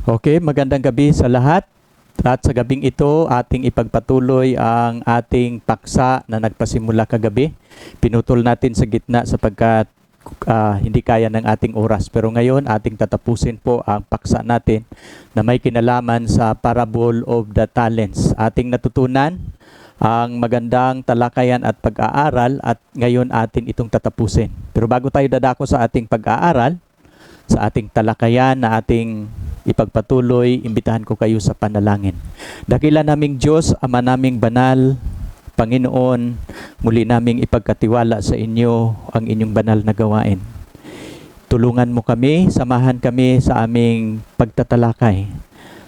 Okay, magandang gabi sa lahat. At sa gabing ito, ating ipagpatuloy ang ating paksa na nagpasimula kagabi. Pinutol natin sa gitna sapagkat hindi kaya ng ating oras. Pero ngayon, ating tatapusin po ang paksa natin na may kinalaman sa Parable of the Talents. Ating natutunan ang magandang talakayan at pag-aaral at ngayon atin itong tatapusin. Pero bago tayo dadako sa ating pag-aaral, sa ating talakayan na ating ipagpatuloy, imbitahan ko kayo sa panalangin. Dakila naming Diyos, Ama naming banal, Panginoon, muli naming ipagkatiwala sa inyo ang inyong banal na gawain. Tulungan mo kami, samahan kami sa aming pagtatalakay.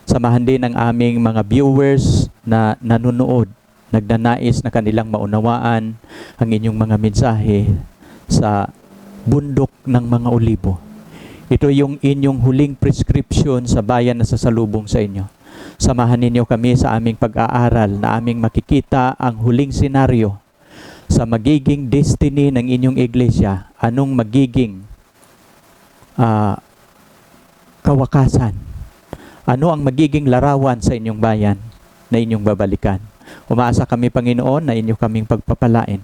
Samahan din ang aming mga viewers na nanonood, nagnanais na kanilang maunawaan ang inyong mga mensahe sa bundok ng mga olibo. Ito yung inyong huling prescription sa bayan na sasalubong sa inyo. Samahan ninyo kami sa aming pag-aaral na aming makikita ang huling senaryo sa magiging destiny ng inyong iglesia. Anong magiging kawakasan? Ano ang magiging larawan sa inyong bayan na inyong babalikan? Umaasa kami, Panginoon, na inyo kaming pagpapalain.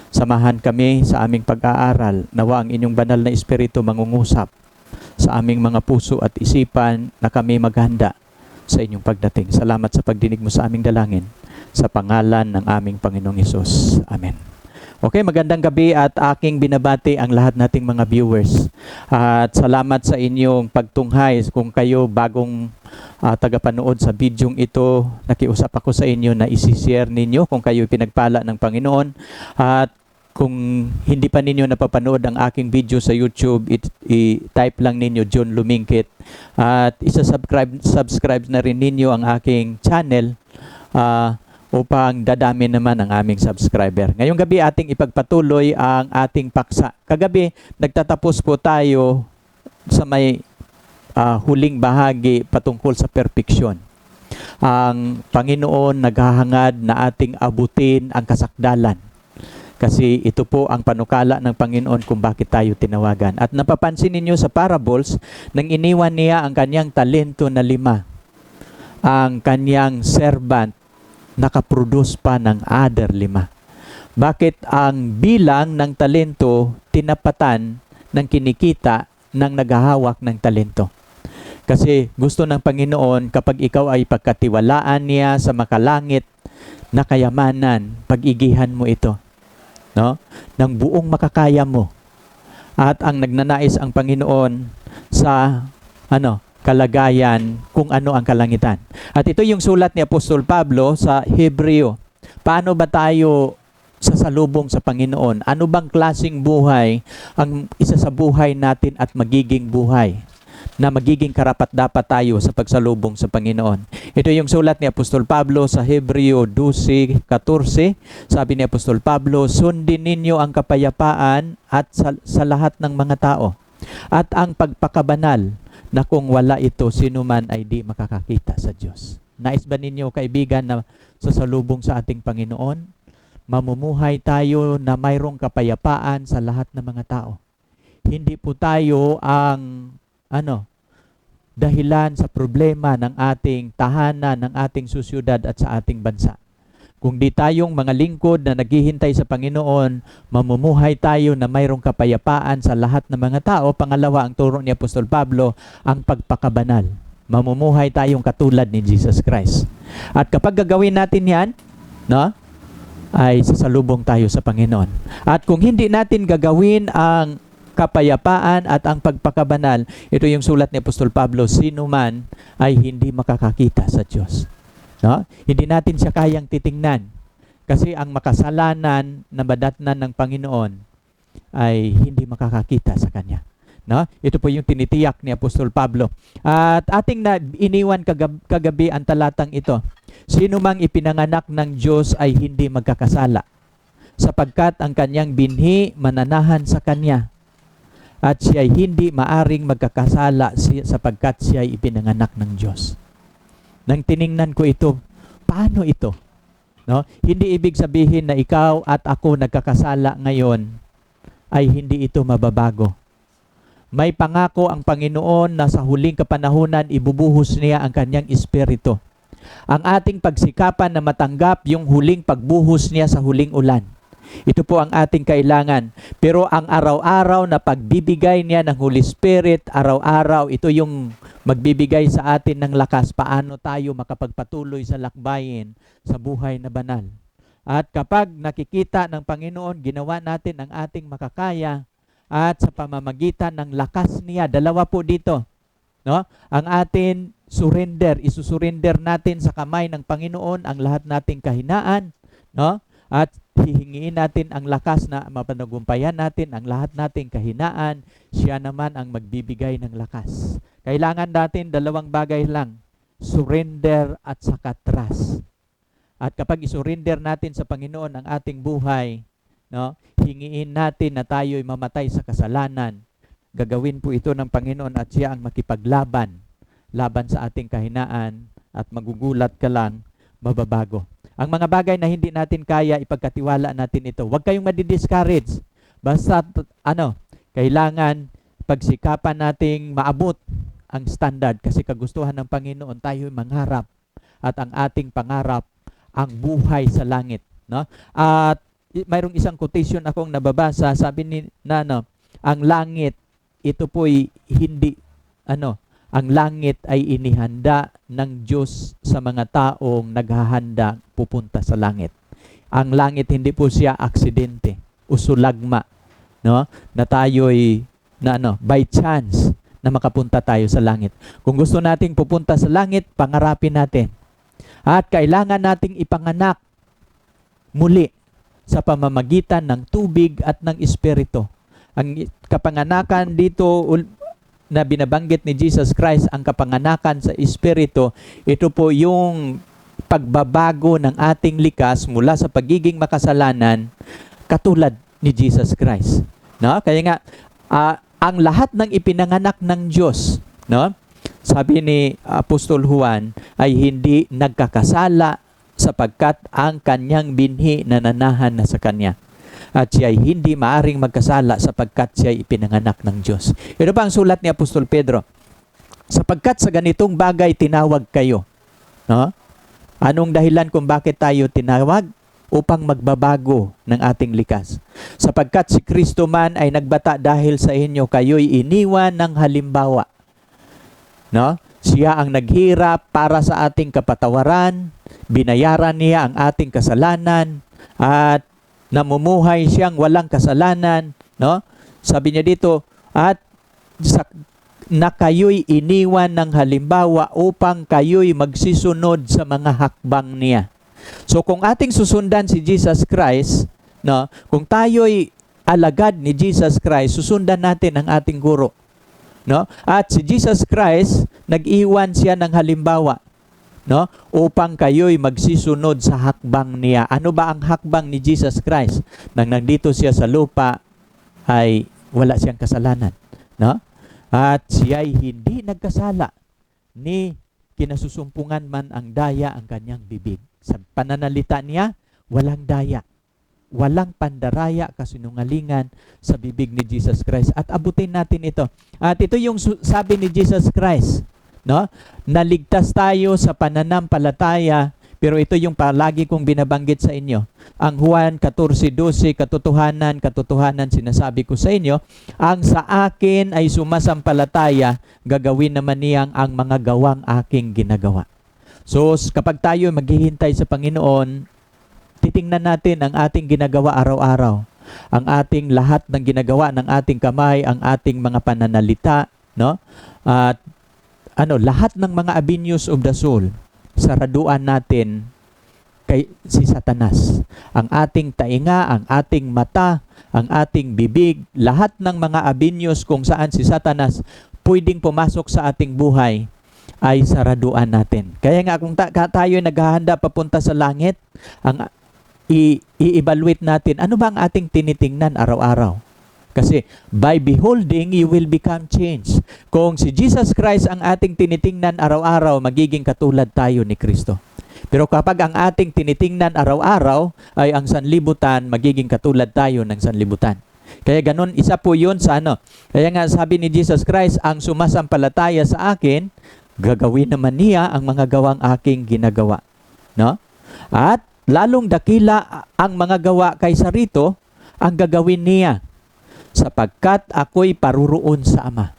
Samahan kami sa aming pag-aaral. Nawa ang inyong banal na espiritu mangungusap sa aming mga puso at isipan na kami maghanda sa inyong pagdating. Salamat sa pagdinig mo sa aming dalangin. Sa pangalan ng aming Panginoong Hesus. Amen. Okay, magandang gabi at aking binabati ang lahat nating mga viewers. At salamat sa inyong pagtunghay. Kung kayo bagong tagapanood sa bidyong ito, nakiusap ako sa inyo na isi-share ninyo kung kayo pinagpala ng Panginoon. At kung hindi pa ninyo napapanood ang aking video sa YouTube, i-type lang ninyo John Lumingkit. At subscribe na rin ninyo ang aking channel upang dadami naman ang aming subscriber. Ngayong gabi ating ipagpatuloy ang ating paksa. Kagabi, nagtatapos po tayo sa may huling bahagi patungkol sa perfeksyon. Ang Panginoon naghahangad na ating abutin ang kasakdalan. Kasi ito po ang panukala ng Panginoon kung bakit tayo tinawagan. At napapansin ninyo sa parables, nang iniwan niya ang kanyang talento na 5, ang kanyang servant nakaproduce pa ng other 5. Bakit ang bilang ng talento tinapatan ng kinikita ng naghahawak ng talento? Kasi gusto ng Panginoon kapag ikaw ay pagkatiwalaan niya sa makalangit na kayamanan, pag-igihan mo ito. No? Ng buong makakaya mo. At ang nagnanais ang Panginoon sa kalagayan kung ano ang kalangitan. At ito yung sulat ni Apostol Pablo sa Hebreo. Paano ba tayo sasalubong sa Panginoon? Ano bang klaseng buhay ang isa sa buhay natin at magiging buhay na magiging karapat-dapat tayo sa pagsalubong sa Panginoon? Ito yung sulat ni Apostol Pablo sa Hebreo 12:14. Sabi ni Apostol Pablo, sundin ninyo ang kapayapaan at sa lahat ng mga tao at ang pagpakabanal na kung wala ito, sino man ay di makakakita sa Diyos. Nais ba ninyo, kaibigan, na sasalubong sa ating Panginoon? Mamumuhay tayo na mayroong kapayapaan sa lahat ng mga tao. Hindi po tayo ang dahilan sa problema ng ating tahanan, ng ating susyudad at sa ating bansa. Kung di tayong mga lingkod na naghihintay sa Panginoon, mamumuhay tayo na mayroong kapayapaan sa lahat ng mga tao. Pangalawa, ang turo ni Apostol Pablo, ang pagpakabanal. Mamumuhay tayong katulad ni Jesus Christ. At kapag gagawin natin yan, ay sasalubong tayo sa Panginoon. At kung hindi natin gagawin ang kapayapaan at ang pagpakabanal, ito yung sulat ni Apostol Pablo, sino man ay hindi makakakita sa Diyos. Hindi natin siya kayang titingnan. Kasi ang makasalanan na madatnan ng Panginoon ay hindi makakakita sa Kanya. Ito po yung tinitiyak ni Apostol Pablo. At ating iniwan kagabi ang talatang ito. Sino mang ipinanganak ng Diyos ay hindi magkakasala, sapagkat ang kanyang binhi mananahan sa Kanya. At siya ay hindi maaring magkakasala sapagkat siya ay ipinanganak ng Diyos. Nang tiningnan ko ito, paano ito? Hindi ibig sabihin na ikaw at ako nagkakasala ngayon ay hindi ito mababago. May pangako ang Panginoon na sa huling kapanahunan ibubuhos niya ang kanyang espiritu. Ang ating pagsikapan na matanggap yung huling pagbuhos niya sa huling ulan. Ito po ang ating kailangan. Pero ang araw-araw na pagbibigay niya ng Holy Spirit, araw-araw, ito yung magbibigay sa atin ng lakas paano tayo makapagpatuloy sa lakbayin sa buhay na banal. At kapag nakikita ng Panginoon, ginawa natin ang ating makakaya at sa pamamagitan ng lakas niya, dalawa po dito, no? Ang atin surrender, isusurrender natin sa kamay ng Panginoon ang lahat nating kahinaan, no? At hihingiin natin ang lakas na mapanagumpayan natin ang lahat nating kahinaan. Siya naman ang magbibigay ng lakas. Kailangan natin dalawang bagay lang, surrender at saka trust. At kapag isurrender natin sa Panginoon ang ating buhay, no, hingiin natin na tayo'y mamatay sa kasalanan. Gagawin po ito ng Panginoon at siya ang makipaglaban sa ating kahinaan at magugulat ka lang, mababago. Ang mga bagay na hindi natin kaya, ipagkatiwala natin ito. Huwag kayong madidiscourage. Basta, kailangan pagsikapan nating maabot ang standard kasi kagustuhan ng Panginoon tayo'y mangarap at ang ating pangarap ang buhay sa langit, no? At mayroong isang quotation akong nababasa, sabi ni ang langit ito po'y hindi ang langit ay inihanda ng Diyos sa mga taong naghahanda pupunta sa langit. Ang langit hindi po siya aksidente, usulagma, no? Na tayo'y by chance na makapunta tayo sa langit. Kung gusto nating pupunta sa langit, pangarapin natin. At kailangan nating ipanganak muli sa pamamagitan ng tubig at ng espiritu. Ang kapanganakan dito na binabanggit ni Jesus Christ, ang kapanganakan sa espiritu, ito po yung pagbabago ng ating likas mula sa pagiging makasalanan katulad ni Jesus Christ. No? Kaya nga, ang lahat ng ipinanganak ng Diyos, no? Sabi ni Apostol Juan, ay hindi nagkakasala sapagkat ang kanyang binhi nananahan na sa kanya. At siya ay hindi maaring magkasala sapagkat siya ay ipinanganak ng Diyos. Ito pa ang sulat ni Apostol Pedro. Sapagkat sa ganitong bagay tinawag kayo. No? Anong dahilan kung bakit tayo tinawag? Upang magbabago ng ating likas. Sapagkat si Kristo man ay nagbata dahil sa inyo, kayo'y iniwan ng halimbawa. No? Siya ang naghirap para sa ating kapatawaran, binayaran niya ang ating kasalanan, at namumuhay siyang walang kasalanan, no? Sabi niya dito, at na kayo'y iniwan ng halimbawa upang kayo'y magsisunod sa mga hakbang niya. So kung ating susundan si Jesus Christ, no? Kung tayo'y alagad ni Jesus Christ, susundan natin ang ating guro. No? At si Jesus Christ, nag-iwan siya ng halimbawa, no? Upang kayo'y magsisunod sa hakbang niya. Ano ba ang hakbang ni Jesus Christ? Nang nandito siya sa lupa, ay wala siyang kasalanan, no? At siya'y hindi nagkasala, ni kinasusumpungan man ang daya ang kanyang bibig. Sa pananalita niya, walang daya. Walang pandaraya, kasinungalingan sa bibig ni Jesus Christ. At abutin natin ito. At ito yung sabi ni Jesus Christ, no? Naligtas tayo sa pananampalataya, pero ito yung palagi kong binabanggit sa inyo. Ang Juan 14:12, katotohanan sinasabi ko sa inyo, ang sa akin ay sumasampalataya, gagawin naman niyang ang mga gawang aking ginagawa. So kapag tayo maghihintay sa Panginoon, titingnan natin ang ating ginagawa araw-araw. Ang ating lahat ng ginagawa ng ating kamay, ang ating mga pananalita, no? At lahat ng mga avenues of the soul, saraduan natin kay si Satanas. Ang ating tainga, ang ating mata, ang ating bibig, lahat ng mga avenues kung saan si Satanas pwedeng pumasok sa ating buhay, ay saraduan natin. Kaya nga kung tayo naghahanda papunta sa langit, ang i-evaluate natin, ano ba ang ating tinitingnan araw-araw? Kasi by beholding, you will become changed. Kung si Jesus Christ ang ating tinitingnan araw-araw, magiging katulad tayo ni Kristo. Pero kapag ang ating tinitingnan araw-araw ay ang sanlibutan, magiging katulad tayo ng sanlibutan. Kaya ganun, isa po yun sa ano. Kaya nga sabi ni Jesus Christ, ang sumasampalataya sa akin, gagawin naman niya ang mga gawang aking ginagawa. No? At lalong dakila ang mga gawa kaysa rito, ang gagawin niya, sapagkat ako'y paruroon sa Ama.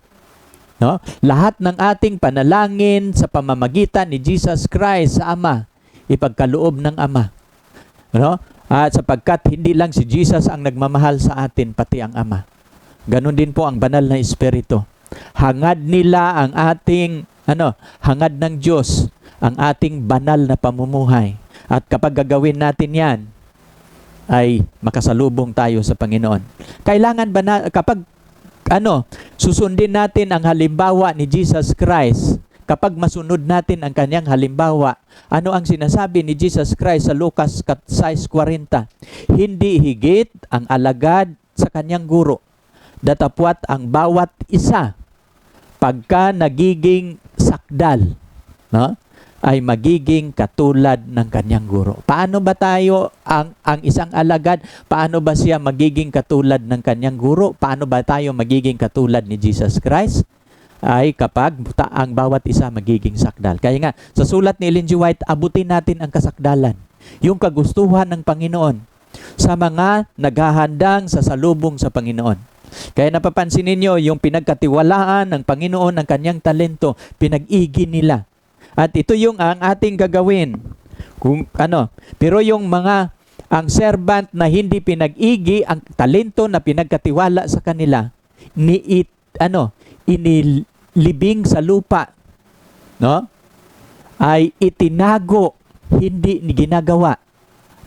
No? Lahat ng ating panalangin sa pamamagitan ni Jesus Christ sa Ama, ipagkaloob ng Ama. No? At sapagkat hindi lang si Jesus ang nagmamahal sa atin, pati ang Ama. Ganon din po ang banal na Espiritu. Hangad nila ang ating, hangad ng Diyos, ang ating banal na pamumuhay. At kapag gagawin natin yan, ay makasalubong tayo sa Panginoon. Kailangan ba na, kapag susundin natin ang halimbawa ni Jesus Christ, kapag masunod natin ang kanyang halimbawa, ano ang sinasabi ni Jesus Christ sa Lucas 6:40? Hindi higit ang alagad sa kanyang guro, datapwat ang bawat isa pagka nagiging sakdal, no? Ay magiging katulad ng kanyang guro. Paano ba tayo, ang isang alagad, paano ba siya magiging katulad ng kanyang guro? Paano ba tayo magiging katulad ni Jesus Christ? Ay kapag ang bawat isa magiging sakdal. Kaya nga, sa sulat ni Ellen G. White, abutin natin ang kasakdalan, yung kagustuhan ng Panginoon sa mga naghahandang sa salubong sa Panginoon. Kaya napapansin ninyo, yung pinagkatiwalaan ng Panginoon ng kanyang talento, pinag-igi nila. At ito yung ang ating gagawin. Pero yung ang servant na hindi pinag-igi ang talento na pinagkatiwala sa kanila, inilibing sa lupa, no? Ay itinago, hindi ginagawa.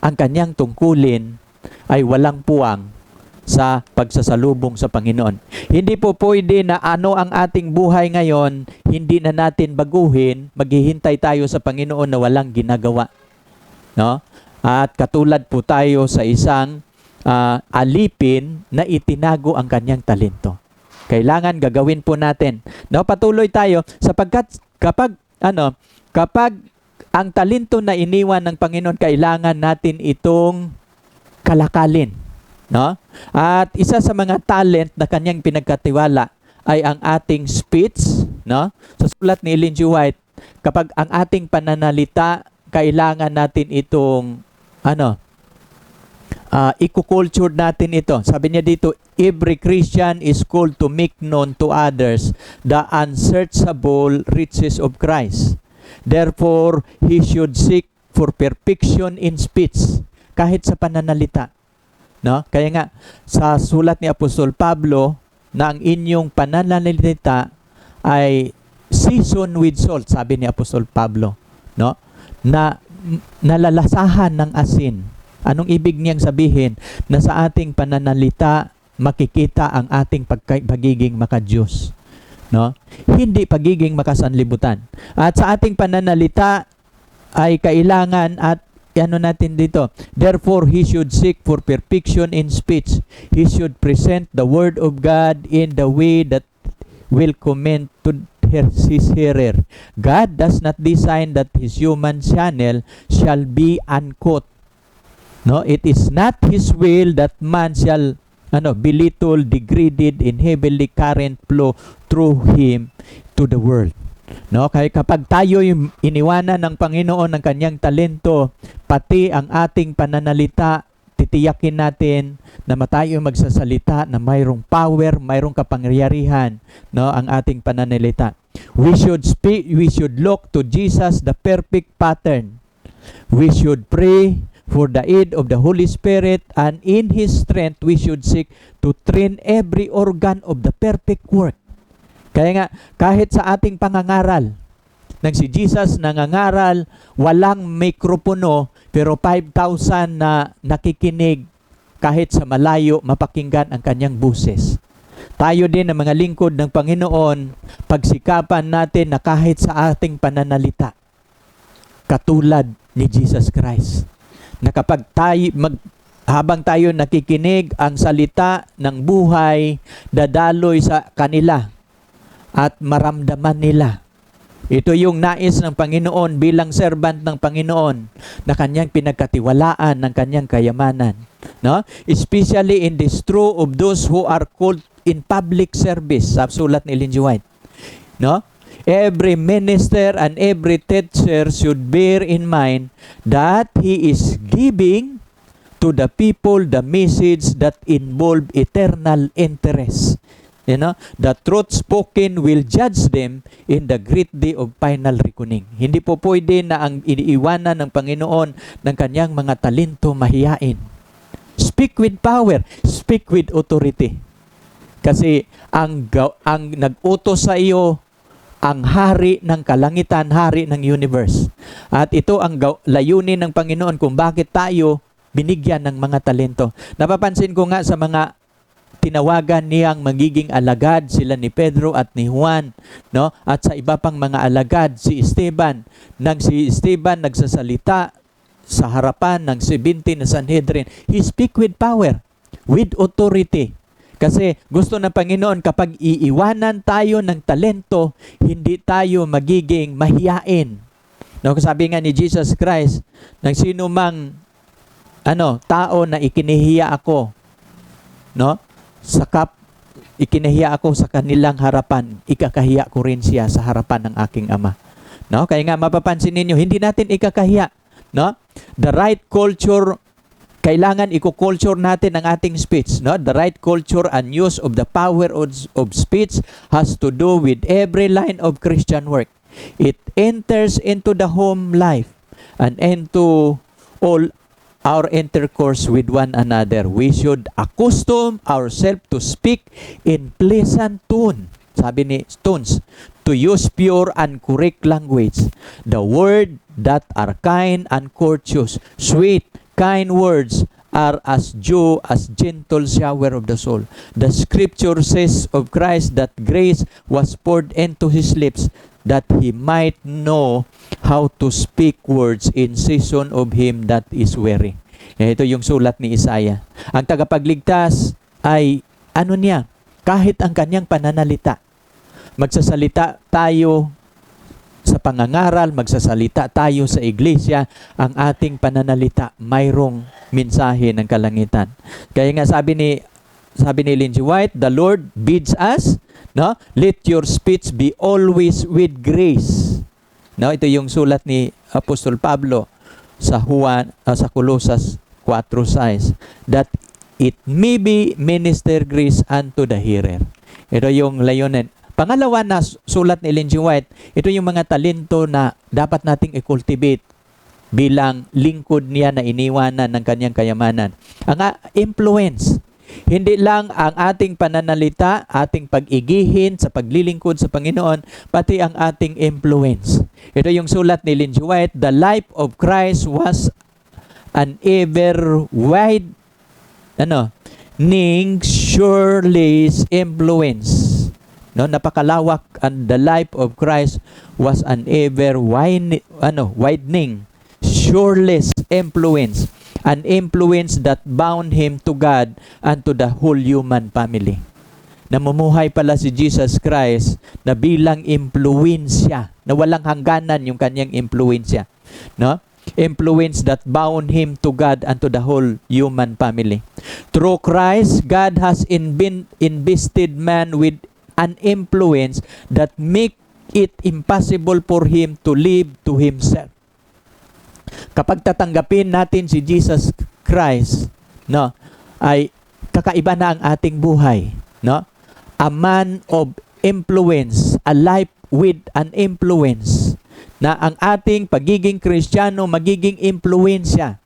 Ang kanyang tungkulin ay walang puwang sa pagsasalubong sa Panginoon. Hindi po pwede na ang ating buhay ngayon, hindi na natin baguhin, maghihintay tayo sa Panginoon na walang ginagawa. No? At katulad po tayo sa isang alipin na itinago ang kanyang talento. Kailangan gagawin po natin. No, patuloy tayo sapagkat kapag ang talento na iniwan ng Panginoon, kailangan natin itong kalakalin. No? At isa sa mga talent na kanyang pinagkatiwala ay ang ating speech, no? Sa sulat ni Ellen G. White, kapag ang ating pananalita, kailangan natin itong i-culture natin ito. Sabi niya dito, every Christian is called to make known to others the unsearchable riches of Christ. Therefore, he should seek for perfection in speech, kahit sa pananalita. No? Kaya nga, sa sulat ni Apostol Pablo, na ang inyong pananalita ay seasoned with salt, sabi ni Apostol Pablo, no? Na nalalasahan ng asin. Anong ibig niyang sabihin? Na sa ating pananalita, makikita ang ating pagiging makadiyos. No? Hindi pagiging makasanlibutan. At sa ating pananalita ay kailangan at natin dito. Therefore, he should seek for perfection in speech. He should present the word of God in the way that will commend to his hearer. God does not design that his human channel shall be uncut. No, it is not his will that man shall belittle, degraded in heavenly current flow through him to the world. No, kaya kapag tayo iniwanan ng Panginoon ng kanyang talento, pati ang ating pananalita, titiyakin natin na tayo magsasalita na mayroong power, mayroong kapangyarihan, no, ang ating pananalita. We should look to Jesus, the perfect pattern. We should pray for the aid of the Holy Spirit, and in His strength we should seek to train every organ of the perfect work. Kaya nga, kahit sa ating pangangaral, nang si Jesus nangangaral, walang mikropono, pero 5,000 na nakikinig, kahit sa malayo, mapakinggan ang kanyang buses. Tayo din, ang mga lingkod ng Panginoon, pagsikapan natin na kahit sa ating pananalita, katulad ni Jesus Christ. Na kapag habang tayo nakikinig, ang salita ng buhay dadaloy sa kanila at maramdaman nila Ito yung nais ng Panginoon bilang servant ng Panginoon na kanyang pinagkatiwalaan ng kanyang kayamanan. No? Especially in this true of those who are called in public service, sa sulat ni Ellen G. White. No? Every minister and every teacher should bear in mind that he is giving to the people the message that involve eternal interest. You know, the truth spoken will judge them in the great day of final reckoning. Hindi po pwede na ang iniiwanan ng Panginoon ng kanyang mga talento mahiyain. Speak with power, speak with authority. Kasi ang nag-utos sa iyo ang hari ng kalangitan, hari ng universe. At ito ang layunin ng Panginoon kung bakit tayo binigyan ng mga talento. Napapansin ko nga sa mga tinawagan niyang magiging alagad, sila ni Pedro at ni Juan, no? At sa iba pang mga alagad, si Esteban. Nang si Esteban nagsasalita sa harapan ng 70 na Sanhedrin, he speak with power, with authority. Kasi gusto ng Panginoon kapag iiwanan tayo ng talento, hindi tayo magiging mahiyain. No, sabi nga ni Jesus Christ, nang sino mang tao na ikinihiya ako, no? Ikinahiya ako sa kanilang harapan, ikakahiya ko rin siya sa harapan ng aking Ama. No? Kaya nga mapapansin ninyo, hindi natin ikakahiya. No? The right culture, kailangan i-culture natin ang ating speech. No? The right culture and use of the power of speech has to do with every line of Christian work. It enters into the home life and into all our intercourse with one another. We should accustom ourselves to speak in pleasant tone. Sabi ni Stones, to use pure and correct language. The word that are kind and courteous, sweet, kind words are as dew, as gentle shower of the soul. The scripture says of Christ that grace was poured into his lips that he might know how to speak words in season of him that is weary. Ito yung sulat ni Isaiah. Ang tagapagligtas ay kahit ang kanyang pananalita. Magsasalita tayo sa pangangaral, magsasalita tayo sa iglesia, ang ating pananalita mayroong mensahe ng kalangitan. Kaya nga sabi ni Ellen G. White, the Lord bids us, no? Let your speech be always with grace. No, ito yung sulat ni Apostol Pablo sa Colosas 4:6, that it may be minister grace unto the hearer. Ito yung layunin. Pangalawa na sulat ni Ellen G. White, ito yung mga talento na dapat nating i-cultivate bilang lingkod niya na iniwanan ng kanyang kayamanan. Ang influence. Hindi lang ang ating pananalita, ating pag-igihin sa paglilingkod sa Panginoon, pati ang ating influence. Ito yung sulat ni Ellen G. White, the life of Christ was an ever widening surely's influence. No, napakalawak, and the life of Christ was an ever widening surely's influence. An influence that bound him to God and to the whole human family. Namumuhay pala si Jesus Christ na bilang impluensya, na walang hangganan yung kanyang impluensya. No? Influence that bound him to God and to the whole human family. Through Christ, God has invested man with an influence that make it impossible for him to live to himself. Kapag tatanggapin natin si Jesus Christ, no, ay kakaiba na ang ating buhay, no? A man of influence, a life with an influence, na ang ating pagiging Kristiyano magiging impluwensya.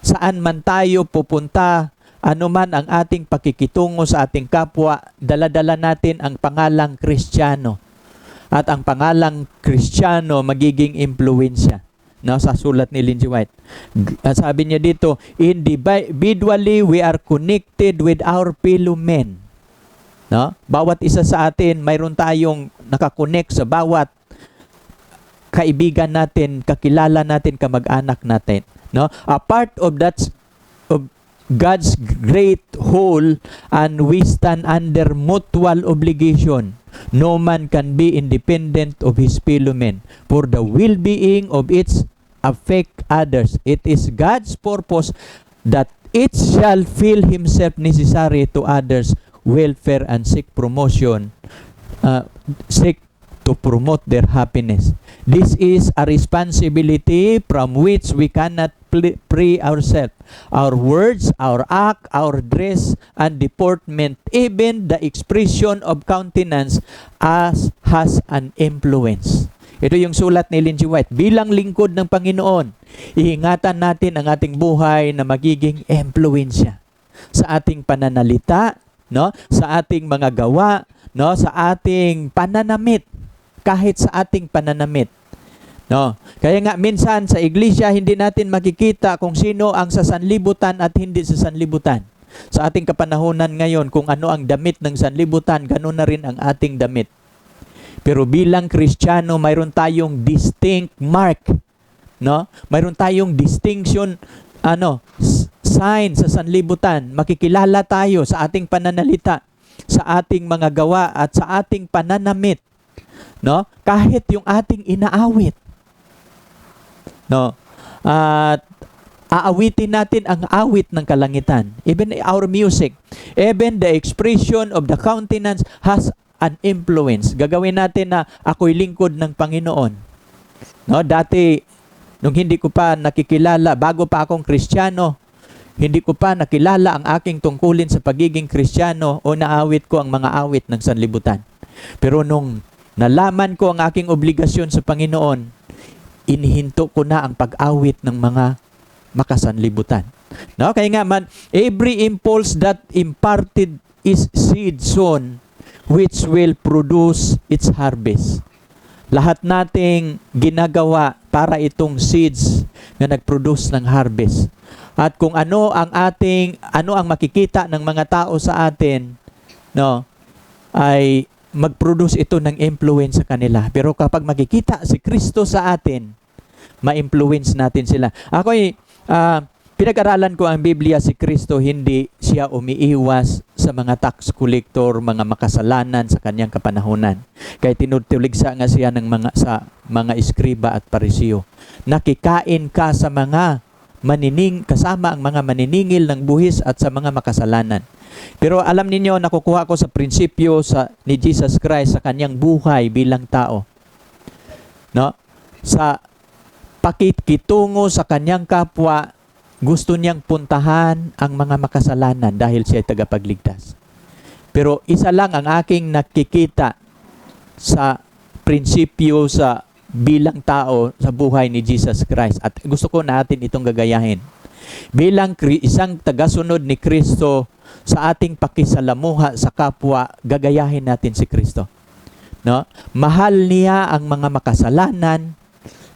Saan man tayo pupunta, anuman ang ating pakikitungo sa ating kapwa, dala-dala natin ang pangalang Kristiyano. At ang pangalang Kristiyano magiging impluwensya. No, sa sulat ni Ellen G. White. Sabi niya dito, individually we are connected with our fellow men. No? Bawat isa sa atin, mayroon tayong nakakonect sa bawat kaibigan natin, kakilala natin, kamag-anak natin. No? A part of that of God's great whole, and we stand under mutual obligation No man can be independent of his fellow men, for the well-being of its affect others. It is God's purpose that it shall feel himself necessary to others' welfare and seek to promote their happiness. This is a responsibility from which we cannot free ourselves. Our words, our act, our dress, and deportment, even the expression of countenance has an influence. Ito yung sulat ni Ellen G. White. Bilang lingkod ng Panginoon, iingatan natin ang ating buhay na magiging impluensya sa ating pananalita, no? Sa ating mga gawa, no? Sa ating pananamit, kahit sa ating pananamit. No? Kaya nga minsan sa iglesia hindi natin makikita kung sino ang sa sanlibutan at hindi sa sanlibutan. Sa ating kapanahunan ngayon, kung ano ang damit ng sanlibutan, ganoon na rin ang ating damit. Pero bilang Kristiyano, mayroon tayong distinct mark, no? Mayroon tayong distinction, sign sa sanlibutan. Makikilala tayo sa ating pananalita, sa ating mga gawa at sa ating pananamit, no? Kahit yung ating inaawit, no? At aawitin natin ang awit ng kalangitan. Even our music, even the expression of the countenance has an influence. Gagawin natin na ako'y lingkod ng Panginoon. No, dati nung hindi ko pa nakikilala, bago pa akong Kristiyano, hindi ko pa nakilala ang aking tungkulin sa pagiging Kristiyano o naawit ko ang mga awit ng sanlibutan. Pero nung nalaman ko ang aking obligasyon sa Panginoon, inihinto ko na ang pag-awit ng mga makasanlibutan. No, kaya nga man, every impulse that imparted is seed sown, which will produce its harvest. Lahat nating ginagawa para itong seeds na nag-produce ng harvest. At kung ano ang makikita ng mga tao sa atin, no, ay mag-produce ito ng influence sa kanila. Pero kapag makikita si Kristo sa atin, ma-influence natin sila. Ako'y pinag-aralan ko ang Biblia, si Kristo, hindi siya umiiwas sa mga tax collector, mga makasalanan sa kanyang kapanahunan. Kaya tinutuligsa nga siya sa mga eskriba at parisiyo. Nakikain ka sa mga kasama ang mga maniningil ng buhis at sa mga makasalanan. Pero alam ninyo, nakukuha ko sa prinsipyo ni Jesus Christ sa kanyang buhay bilang tao. No? Sa pakikitungo sa kanyang kapwa, gusto niyang puntahan ang mga makasalanan dahil siya ay tagapagligtas. Pero isa lang ang aking nakikita sa prinsipyo sa bilang tao sa buhay ni Jesus Christ. At gusto ko natin itong gagayahin. Bilang isang tagasunod ni Kristo sa ating pakisalamuha sa kapwa, gagayahin natin si Kristo. No? Mahal niya ang mga makasalanan,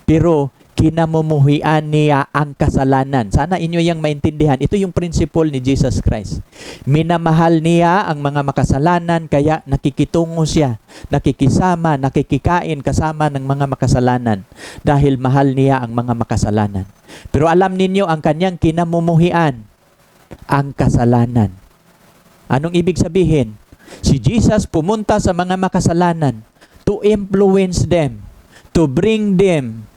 pero kinamumuhian niya ang kasalanan. Sana inyo yang maintindihan. Ito yung principle ni Jesus Christ. Minamahal niya ang mga makasalanan, kaya nakikitungo siya, nakikisama, nakikikain kasama ng mga makasalanan dahil mahal niya ang mga makasalanan. Pero alam ninyo ang kanyang kinamumuhian, ang kasalanan. Anong ibig sabihin? Si Jesus pumunta sa mga makasalanan to influence them, to bring them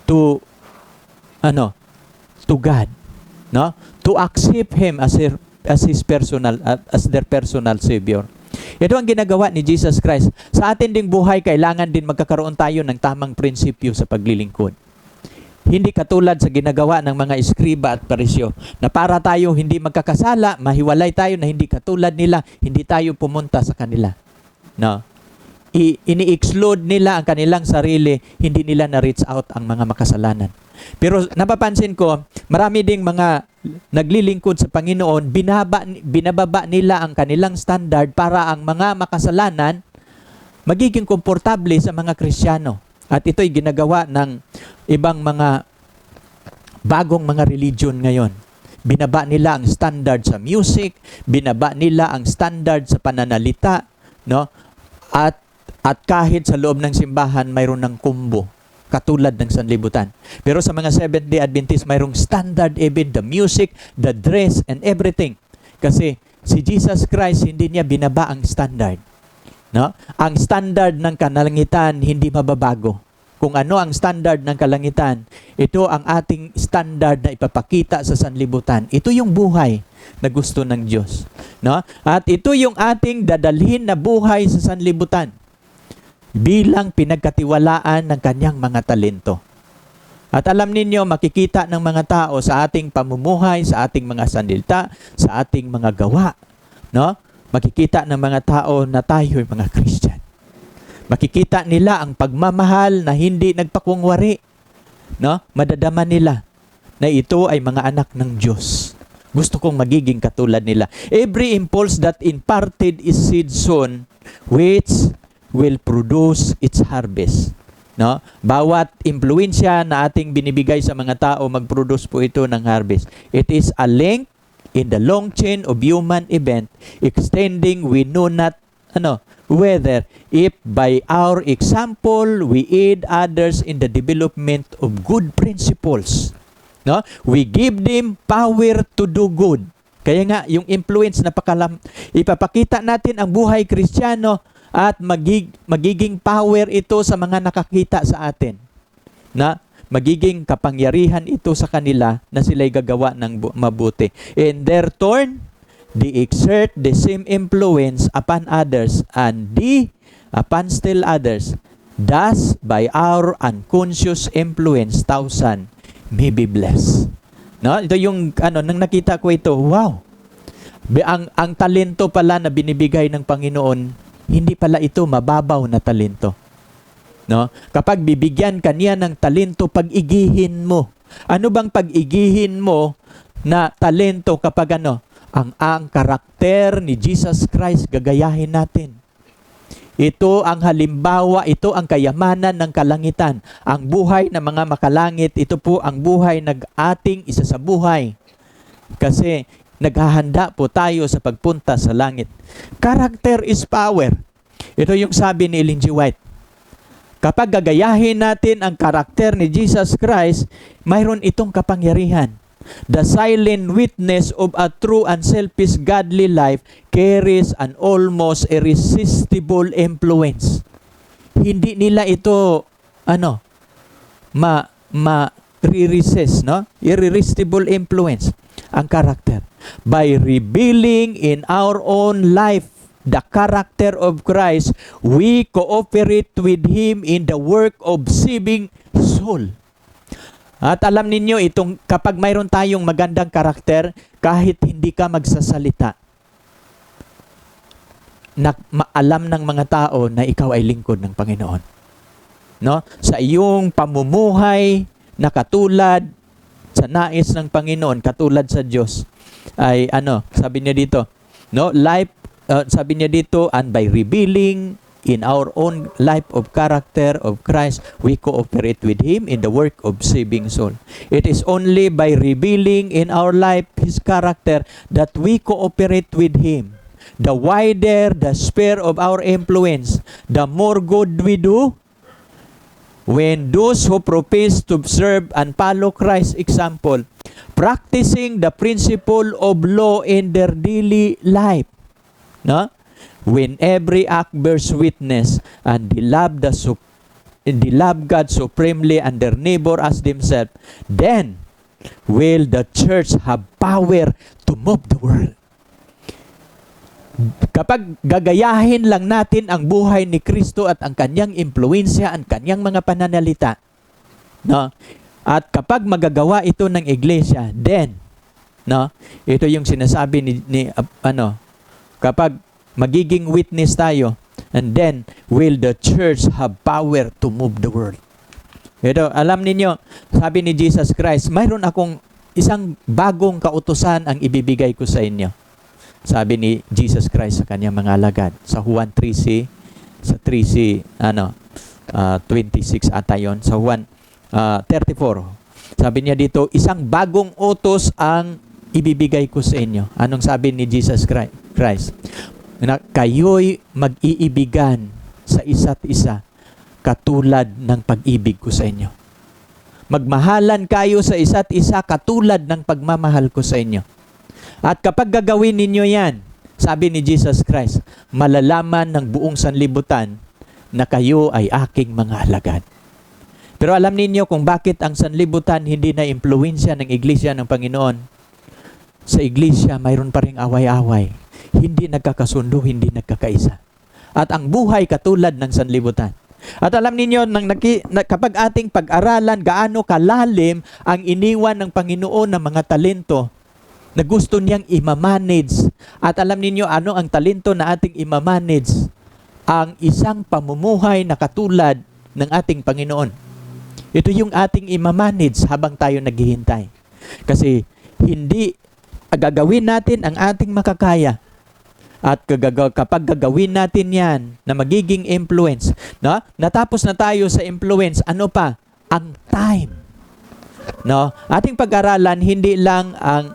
to God, no? To accept him as their personal savior. Ito ang ginagawa ni Jesus Christ. Sa atin ding buhay, kailangan din magkakaroon tayo ng tamang prinsipyo sa paglilingkod. Hindi katulad sa ginagawa ng mga eskriba at parisyo na para tayo hindi magkakasala, mahiwalay tayo na hindi katulad nila, hindi tayo pumunta sa kanila. No? Ini-exclude nila ang kanilang sarili, hindi nila na-reach out ang mga makasalanan. Pero napapansin ko, marami ding mga naglilingkod sa Panginoon, binababa nila ang kanilang standard para ang mga makasalanan magiging komportable sa mga Kristiyano. At ito'y ginagawa ng ibang mga bagong mga religion ngayon. Binaba nila ang standard sa music, binaba nila ang standard sa pananalita, no? At kahit sa loob ng simbahan, mayroon ng kumbo, katulad ng sanlibutan. Pero sa mga Seventh-day Adventist, mayroong standard, even the music, the dress, and everything. Kasi si Jesus Christ, hindi niya binaba ang standard. No? Ang standard ng kalangitan hindi mababago. Kung ano ang standard ng kalangitan, ito ang ating standard na ipapakita sa sanlibutan. Ito yung buhay na gusto ng Diyos. No? At ito yung ating dadalhin na buhay sa sanlibutan bilang pinagkatiwalaan ng kanyang mga talento. At alam ninyo, makikita ng mga tao sa ating pamumuhay, sa ating mga sandilta, sa ating mga gawa. No? Makikita ng mga tao na tayo ay mga Christian. Makikita nila ang pagmamahal na hindi nagpakungwari. No? Madadama nila na ito ay mga anak ng Diyos. Gusto kong magiging katulad nila. Every impulse that imparted is seed sown, which will produce its harvest. No? Bawat impluensya na ating binibigay sa mga tao, mag-produce po ito ng harvest. It is a link in the long chain of human event, extending we know not whether if by our example we aid others in the development of good principles. No? We give them power to do good. Kaya nga, yung influence na ipapakita natin ang buhay Kristiyano at magiging power ito sa mga nakakita sa atin. Na magiging kapangyarihan ito sa kanila na sila'y gagawa ng mabuti. In their turn, they exert the same influence upon others and upon still others. Thus, by our unconscious influence, thousand may be blessed. No? Ito yung, nang nakita ko ito, wow! Ang talento pala na binibigay ng Panginoon, hindi pala ito mababaw na talento. No? Kapag bibigyan kanya ng talento, pag-igihin mo. Ano bang pag-igihin mo na talento kapag ang karakter ni Jesus Christ gagayahin natin. Ito ang halimbawa, ito ang kayamanan ng kalangitan. Ang buhay ng mga makalangit, ito po ang buhay ng ating isa sa buhay. Kasi naghahanda po tayo sa pagpunta sa langit. Character is power. Ito yung sabi ni Ellen G. White. Kapag gagayahin natin ang karakter ni Jesus Christ, mayroon itong kapangyarihan. The silent witness of a true and selfish godly life carries an almost irresistible influence. Hindi nila ito resist, no? Irresistible influence ang karakter. By revealing in our own life the character of Christ, we cooperate with Him in the work of saving soul. At alam ninyo, kapag mayroon tayong magandang karakter, kahit hindi ka magsasalita, alam ng mga tao na ikaw ay lingkod ng Panginoon. No? Sa iyong pamumuhay na katulad sa nais ng Panginoon, katulad sa Diyos, ay sabi niya dito, no? Sabi niya dito, and by revealing in our own life of character of Christ, we cooperate with Him in the work of saving soul. It is only by revealing in our life His character that we cooperate with Him. The wider the sphere of our influence, the more good we do. When those who profess to observe and follow Christ's example, practicing the principle of law in their daily life, no? When every act bears witness and they love God supremely and their neighbor as themselves, then will the church have power to move the world. Kapag gagayahin lang natin ang buhay ni Kristo at ang kanyang impluensya, ang kanyang mga pananalita, no? At kapag magagawa ito ng iglesia, then, no? Ito yung sinasabi kapag magiging witness tayo, and then will the church have power to move the world. Ito, alam ninyo, sabi ni Jesus Christ, mayroon akong isang bagong kautusan ang ibibigay ko sa inyo. Sabi ni Jesus Christ sa kanyang mga alagad. Sa Juan 3:26 ata yun. Sa Juan 34. Sabi niya dito, isang bagong utos ang ibibigay ko sa inyo. Anong sabi ni Jesus Christ? Na kayo'y mag-iibigan sa isa't isa katulad ng pag-ibig ko sa inyo. Magmahalan kayo sa isa't isa katulad ng pagmamahal ko sa inyo. At kapag gagawin ninyo yan, Sabi ni Jesus Christ, malalaman ng buong sanlibutan na kayo ay aking mga alagad. Pero alam ninyo kung bakit ang sanlibutan hindi na impluwensya ng iglesia ng Panginoon. Sa iglesia, mayroon pa ring away-away. Hindi nagkakasundo, hindi nagkakaisa. At ang buhay katulad ng sanlibutan. At alam ninyo, kapag ating pag-aralan gaano kalalim ang iniwan ng Panginoon ng mga talento na gusto niyang imamanage. At alam ninyo, ano ang talento na ating imamanage? Ang isang pamumuhay na katulad ng ating Panginoon. Ito yung ating imamanage habang tayo naghihintay. Kasi hindi gagawin natin ang ating makakaya. At kapag gagawin natin yan na magiging influence, no? Natapos na tayo sa influence, ano pa? Ang time. No? Ating pag-aralan hindi lang ang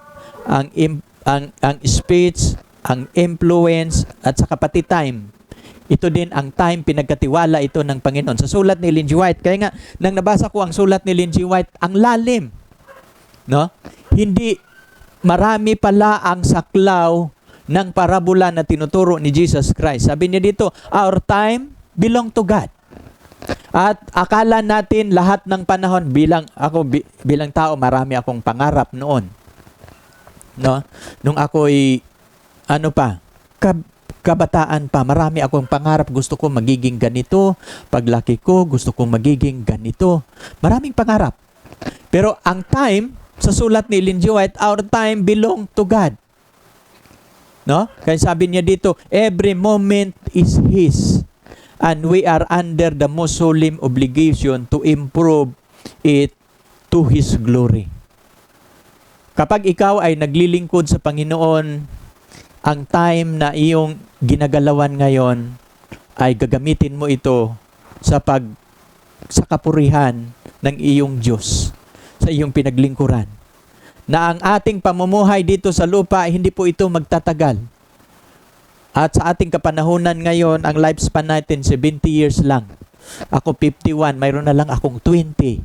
speech, ang influence at saka pati time. Ito din ang time, pinagkatiwala ito ng Panginoon. Sa sulat ni Ellen G. White, kaya nga, nang nabasa ko ang sulat ni Ellen G. White, ang lalim. No? Hindi, marami pala ang saklaw ng parabola na tinuturo ni Jesus Christ. Sabi niya dito, our time belong to God. At akala natin lahat ng panahon, bilang tao, marami akong pangarap noon. No? Nung ako'y, kabataan pa, marami akong pangarap. Gusto ko magiging ganito. Paglaki ko, gusto kong magiging ganito. Maraming pangarap. Pero ang time, sa sulat ni Ellen G. White, our time belong to God. No? Kaya sabi niya dito, every moment is His. And we are under the most solemn obligation to improve it to His glory. Kapag ikaw ay naglilingkod sa Panginoon, ang time na iyong ginagalawan ngayon ay gagamitin mo ito sa kapurihan ng iyong Diyos, sa iyong pinaglingkuran. Na ang ating pamumuhay dito sa lupa, hindi po ito magtatagal. At sa ating kapanahunan ngayon, ang lifespan natin 70 years lang. Ako 51, mayroon na lang akong 20.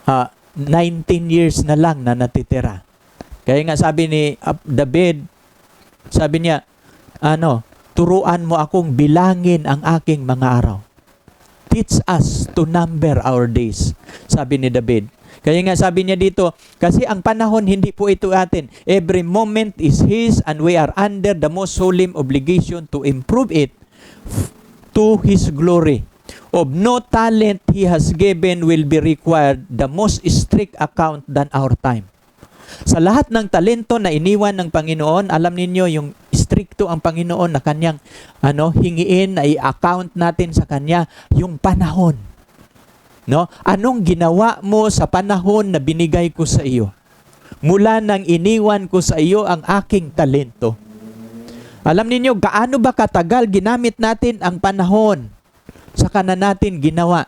19 years na lang na natitira. Kaya nga sabi ni David, sabi niya, turuan mo akong bilangin ang aking mga araw. Teach us to number our days, sabi ni David. Kaya nga sabi niya dito, kasi ang panahon hindi po ito atin. Every moment is His and we are under the most solemn obligation to improve it to His glory. Of no talent He has given will be required the most strict account than our time. Sa lahat ng talento na iniwan ng Panginoon, alam ninyo yung stricto ang Panginoon na kanyang hingiin na i-account natin sa kanya yung panahon. No? Anong ginawa mo sa panahon na binigay ko sa iyo? Mula nang iniwan ko sa iyo ang aking talento. Alam ninyo, gaano ba katagal ginamit natin ang panahon sa kanan natin ginawa?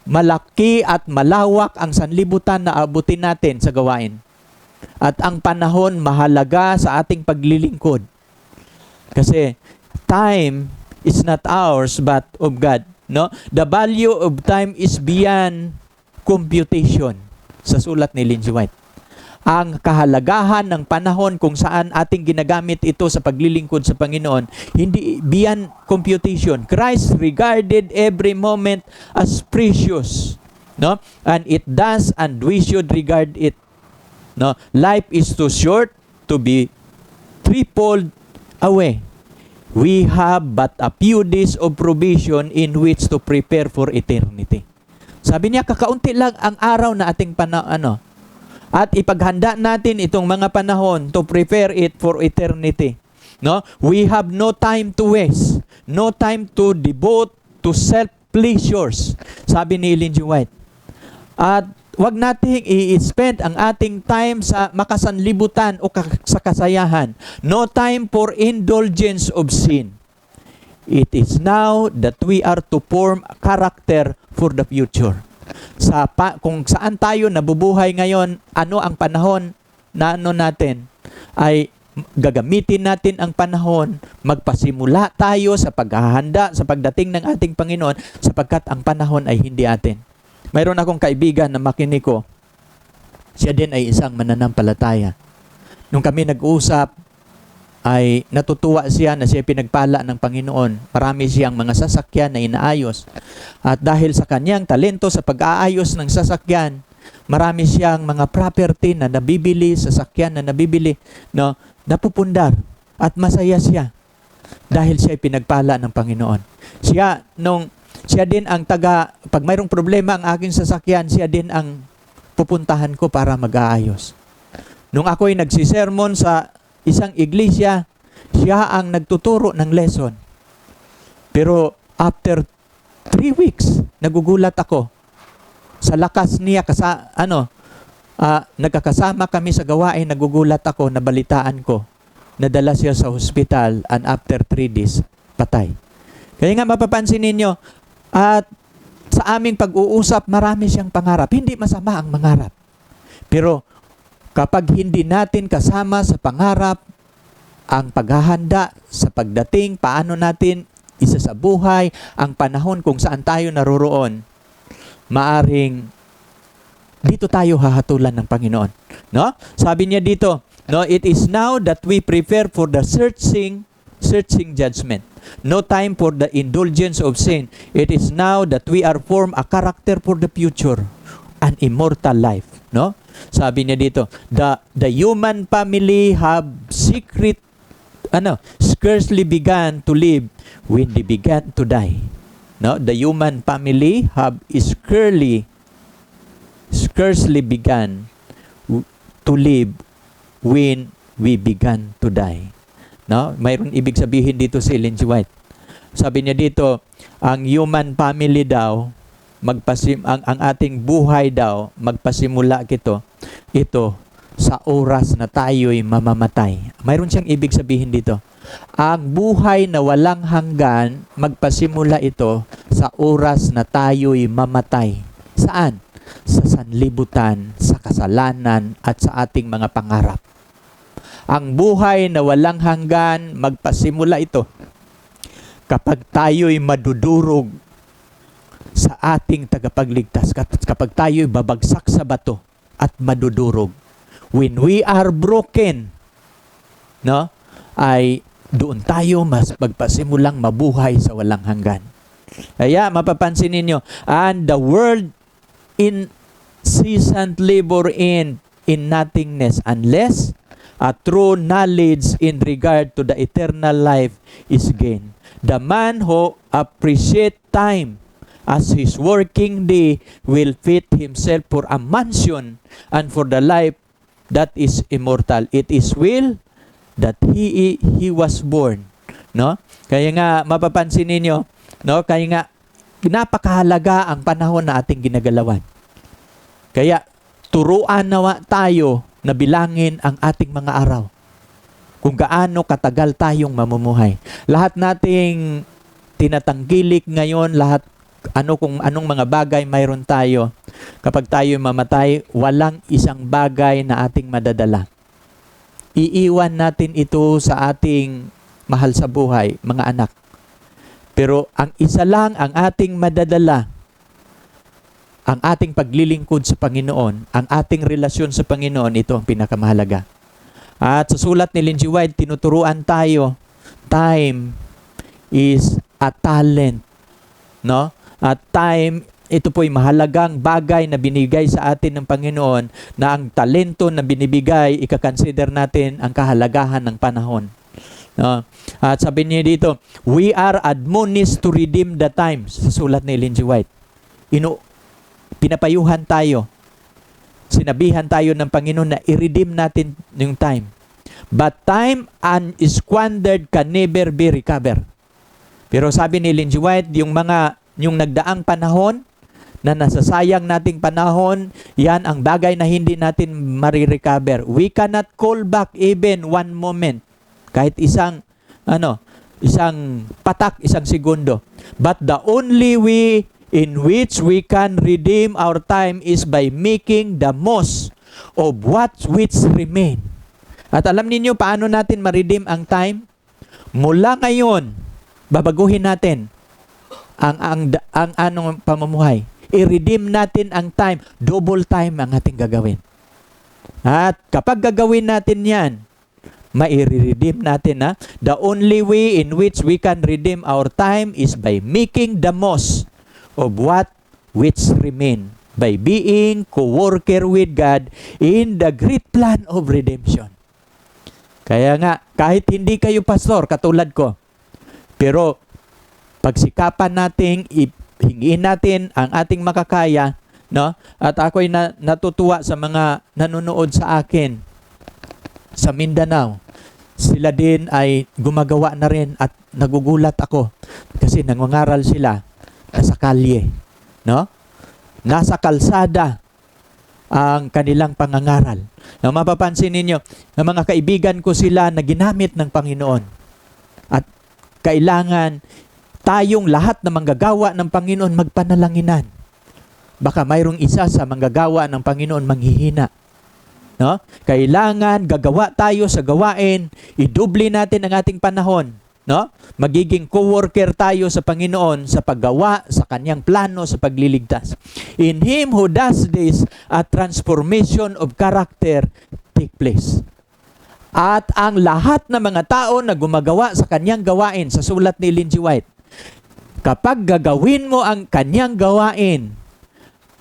Malaki at malawak ang sanlibutan na abutin natin sa gawain. At ang panahon mahalaga sa ating paglilingkod. Kasi time is not ours but of God. No? The value of time is beyond computation. Sa sulat ni Ellen G. White. Ang kahalagahan ng panahon kung saan ating ginagamit ito sa paglilingkod sa Panginoon, hindi beyond computation. Christ regarded every moment as precious. No? And it does, and we should regard it. No? Life is too short to be tripled away. We have but a few days of provision in which to prepare for eternity. Sabi niya, kakaunti lang ang araw na ating at ipaghanda natin itong mga panahon to prepare it for eternity. No? We have no time to waste. No time to devote to self-pleasures. Sabi ni Ellen G. White. At wag nating i-spend ang ating time sa makasanlibutan o sa kasayahan. No time for indulgence of sin. It is now that we are to form a character for the future. Kung saan tayo nabubuhay ngayon, ano ang panahon na natin, ay gagamitin natin ang panahon, magpasimula tayo sa paghahanda sa pagdating ng ating Panginoon sapagkat ang panahon ay hindi atin. Mayroon akong kaibigan na makinig ko. Siya din ay isang mananampalataya. Nung kami nag-usap, ay natutuwa siya na siya pinagpala ng Panginoon. Marami siyang mga sasakyan na inaayos. At dahil sa kanyang talento sa pag-aayos ng sasakyan, marami siyang mga property na nabibili, sasakyan na nabibili, no, napupundar. At masaya siya dahil siya ay pinagpala ng Panginoon. Siya din ang pag mayroong problema ang aking sasakyan, siya din ang pupuntahan ko para mag-aayos. Nung ako'y nagsisermon sa isang iglesia, siya ang nagtuturo ng lesson. Pero after 3 weeks, nagugulat ako. Sa lakas niya, nagkakasama kami sa gawain, nagugulat ako, nabalitaan ko. Nadala siya sa hospital and after 3 days, patay. Kaya nga mapapansin ninyo, at sa aming pag-uusap, marami siyang pangarap. Hindi masama ang mangarap. Pero kapag hindi natin kasama sa pangarap, ang paghahanda sa pagdating, paano natin isa sa buhay, ang panahon kung saan tayo naroroon, maaring dito tayo hahatulan ng Panginoon. No? Sabi niya dito, no, it is now that we prepare for the searching judgment. No time for the indulgence of sin. It is now that we are form a character for the future, an immortal life. No? Sabi niya dito, the human family have scarcely began to live when they began to die. No, the human family have scarcely began to live when we began to die. No, mayroon ibig sabihin dito si Ellen G. White. Sabi niya dito, ang human family daw, ang ating buhay daw, magpasimula ito sa oras na tayo'y mamamatay. Mayroon siyang ibig sabihin dito. Ang buhay na walang hanggan, magpasimula ito sa oras na tayo'y mamatay. Saan? Sa sanlibutan, sa kasalanan, at sa ating mga pangarap. Ang buhay na walang hanggan, magpasimula ito kapag tayo'y madudurog sa ating tagapagligtas, kapag tayo'y babagsak sa bato at madudurog. When we are broken, no, ay doon tayo mas magpasimulang mabuhay sa walang hanggan. Kaya mapapansin ninyo, and the world in incessant labor in nothingness unless a true knowledge in regard to the eternal life is gained. The man who appreciates time as his working day will fit himself for a mansion and for the life that is immortal. It is will that he was born. No? Kaya nga mapapansin ninyo, no? Kaya nga napakahalaga ang panahon na ating ginagalawan. Kaya turuan nawa tayo na bilangin ang ating mga araw. Kung gaano katagal tayong mamumuhay. Lahat nating tinatanggilik ngayon, kung anong mga bagay mayroon tayo. Kapag tayo mamatay, walang isang bagay na ating madadala. Iiwan natin ito sa ating mahal sa buhay, mga anak. Pero ang isa lang ang ating madadala, ang ating paglilingkod sa Panginoon, ang ating relasyon sa Panginoon, ito ang pinakamahalaga. At sa sulat ni Ellen G. White, tinuturuan tayo, time is a talent. No? At time, ito po'y mahalagang bagay na binigay sa atin ng Panginoon na ang talento na binibigay, ikakonsider natin ang kahalagahan ng panahon. No? At sabi niya dito, we are admonished to redeem the times. Sa sulat ni Ellen G. White. Pinapayuhan tayo. Sinabihan tayo ng Panginoon na i-redeem natin yung time. But time unsquandered can never be recovered. Pero sabi ni Ellen G. White, yung nagdaang panahon, na nasasayang nating panahon, yan ang bagay na hindi natin marirecover. We cannot call back even one moment. Kahit isang patak, isang segundo. But the only way in which we can redeem our time is by making the most of what which remain. At alam niyo paano natin ma-redeem ang time? Mula ngayon, babaguhin natin ang anong pamumuhay. I-redeem natin ang time. Double time ang ating gagawin. At kapag gagawin natin yan, Mai-redeem natin, ha? The only way in which we can redeem our time is by making the most of what which remain, by being co-worker with God in the great plan of redemption. Kaya nga, kahit hindi kayo pastor, katulad ko, pero pagsikapan nating, hingiin natin ang ating makakaya, no? At ako'y natutuwa sa mga nanonood sa akin sa Mindanao. Sila din ay gumagawa na rin at nagugulat ako kasi nangangaral sila sa kalye, no? Nasa kalsada ang kanilang pangangaral. Ang mapapansin ninyo, ng mga kaibigan ko sila na ginamit ng Panginoon. At kailangan tayong lahat na manggagawa ng Panginoon magpanalanginan. Baka mayroong isa sa manggagawa ng Panginoon manghihina. No? Kailangan gagawa tayo sa gawain, idubli natin ang ating panahon, no? Magiging co-worker tayo sa Panginoon sa paggawa sa kanyang plano sa pagliligtas. In Him who does this, a transformation of character take place. At ang lahat ng mga tao na gumagawa sa kanyang gawain, sa sulat ni Ellen G. White, kapag gagawin mo ang kanyang gawain,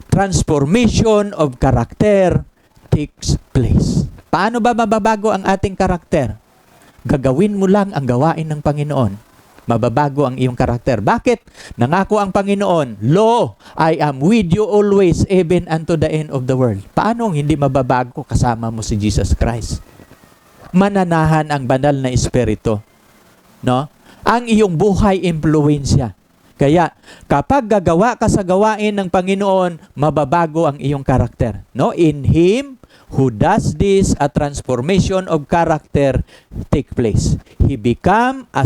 transformation of character takes place. Paano ba mababago ang ating karakter? Gagawin mo lang ang gawain ng Panginoon. Mababago ang iyong karakter. Bakit? Nangako ang Panginoon, Lo, I am with you always, even unto the end of the world. Paano hindi mababago kasama mo si Jesus Christ? Mananahan ang banal na espiritu, no? Ang iyong buhay impluwensya. Kaya, kapag gagawa ka sa gawain ng Panginoon, mababago ang iyong karakter. No? In Him who does this, a transformation of character take place. He becomes a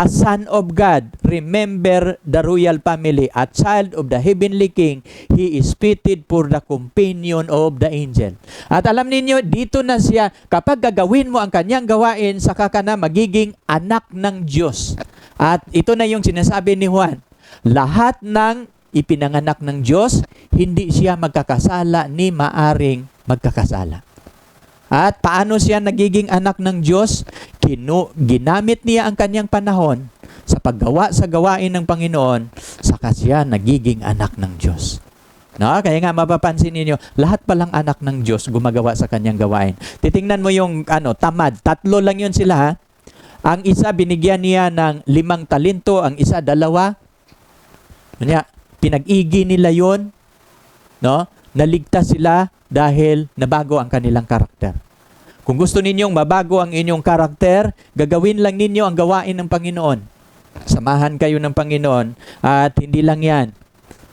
son of God. Remember the royal family, a child of the heavenly King. He is fitted for the companion of the angel. At alam ninyo, dito na siya, kapag gagawin mo ang kanyang gawain, saka ka na magiging anak ng Diyos. At ito na yung sinasabi ni Juan, lahat ng ipinanganak ng Diyos, hindi siya magkakasala ni maaring magkakasala. At paano siya nagiging anak ng Diyos? Ginamit niya ang kanyang panahon sa paggawa sa gawain ng Panginoon, saka siya nagiging anak ng Diyos. No? Kaya nga mapapansin niyo, lahat palang anak ng Diyos gumagawa sa kanyang gawain. Titingnan mo yung tamad, 3 lang yun sila, ha? Ang isa binigyan niya ng 5 talento, ang isa 2. Kanya, pinag-igi nila yon, no? Naligtas sila dahil nabago ang kanilang karakter. Kung gusto ninyong mabago ang inyong karakter, gagawin lang ninyo ang gawain ng Panginoon. Samahan kayo ng Panginoon at hindi lang yan,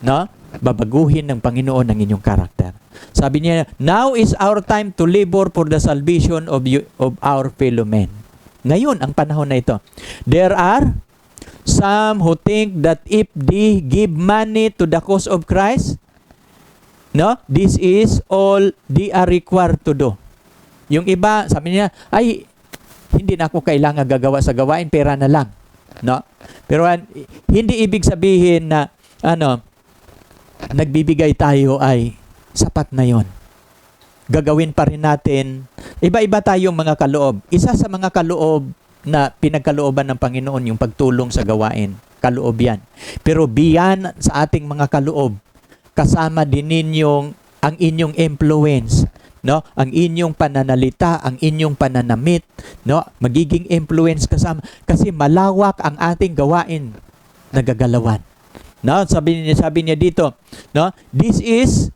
no? Babaguhin ng Panginoon ang inyong karakter. Sabi niya, now is our time to labor for the salvation of our fellow men. Ngayon, ang panahon na ito. There are some who think that if they give money to the cause of Christ, no, this is all they are required to do. Yung iba, sabi niya, ay, hindi na ako kailangan gagawa sa gawain, pera na lang. No? Pero hindi ibig sabihin na, nagbibigay tayo ay sapat na yon. Gagawin pa rin natin, iba-iba tayong mga kaloob. Isa sa mga kaloob na pinagkalooban ng Panginoon, yung pagtulong sa gawain. Kaloob yan. Pero beyond sa ating mga kaloob, kasama din ninyong ang inyong influence, no? Ang inyong pananalita, ang inyong pananamit, no? Magiging influence kasama kasi malawak ang ating gawain na gagalawan. No, sabi niya dito, no? This is,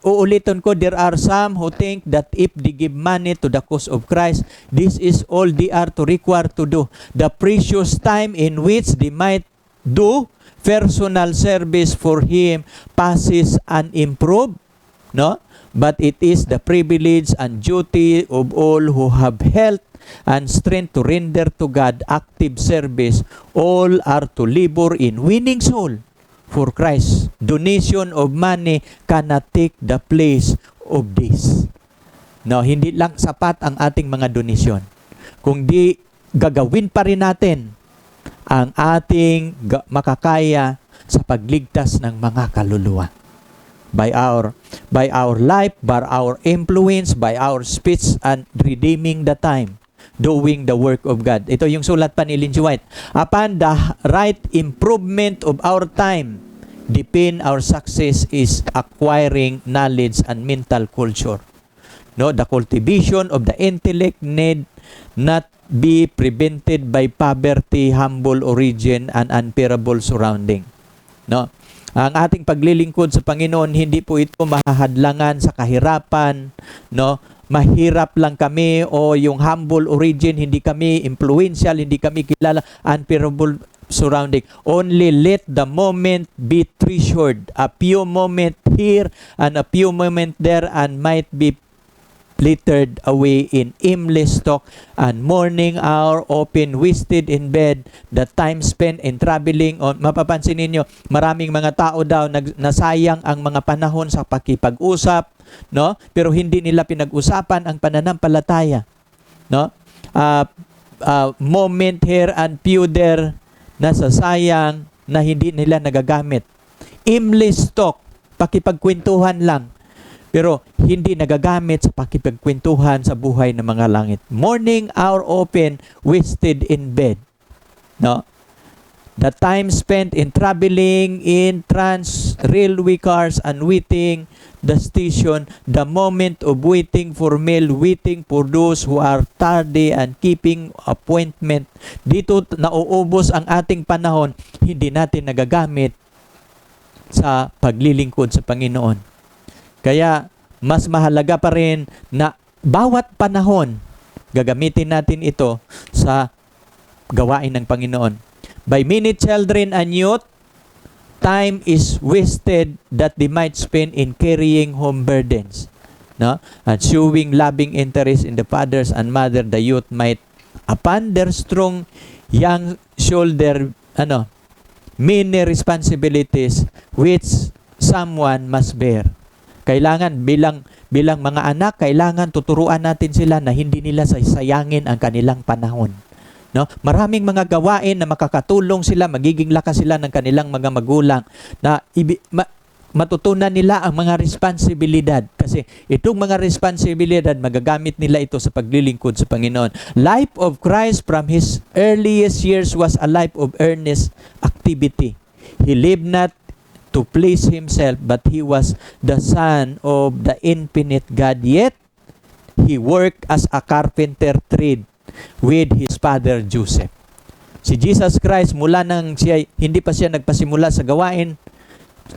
uulitin ko, there are some who think that if they give money to the cause of Christ, this is all they are to require to do. The precious time in which they might do personal service for Him passes unimproved, no? But it is the privilege and duty of all who have health and strength to render to God active service. All are to labor in winning soul for Christ. Donation of money cannot take the place of this. No, hindi lang sapat ang ating mga donasyon. Kung di gagawin pa rin natin ang ating makakaya sa pagligtas ng mga kaluluwa. by our life, by our influence, by our speech, and redeeming the time, doing the work of God. Ito yung sulat pa ni Ellen G. White. Upon the right improvement of our time, depend our success is acquiring knowledge and mental culture. No, the cultivation of the intellect need not be prevented by poverty, humble origin, and unbearable surrounding. No? Ang ating paglilingkod sa Panginoon, hindi po ito mahahadlangan sa kahirapan, no? Mahirap lang kami o yung humble origin, hindi kami influential, hindi kami kilala, unbearable surrounding. Only let the moment be treasured. A few moment here and a few moment there and might be littered away in aimless talk and morning hour often wasted in bed, the time spent in traveling on. Mapapansin ninyo, maraming mga tao daw nasayang ang mga panahon sa pakipag-usap, no? Pero hindi nila pinag-usapan ang pananampalataya, no? Moment here and few there na sasayang na hindi nila nagagamit. Aimless talk, pakipagkwentuhan lang, pero hindi nagagamit sa pakipagkwentuhan sa buhay ng mga langit. Morning hour open, wasted in bed. No? The time spent in traveling in railway cars and waiting the station, the moment of waiting for mail, waiting for those who are tardy and keeping appointment. Dito nauubos ang ating panahon, hindi natin nagagamit sa paglilingkod sa Panginoon. Kaya, mas mahalaga pa rin na bawat panahon, gagamitin natin ito sa gawain ng Panginoon. By many children and youth, time is wasted that they might spend in carrying home burdens. No? And showing loving interest in the fathers and mother, the youth might, upon their strong young shoulder, many responsibilities which someone must bear. Kailangan bilang mga anak, kailangan tuturuan natin sila na hindi nila sayangin ang kanilang panahon. No? Maraming mga gawain na makakatulong sila, magiging lakas sila ng kanilang mga magulang na matutunan nila ang mga responsibilidad. Kasi itong mga responsibilidad, magagamit nila ito sa paglilingkod sa Panginoon. Life of Christ from His earliest years was a life of earnest activity. He lived not to please Himself, but He was the Son of the infinite God. Yet, He worked as a carpenter trade with His father Joseph. Si Jesus Christ, mula nang siya, hindi pa siya nagpasimula sa gawain,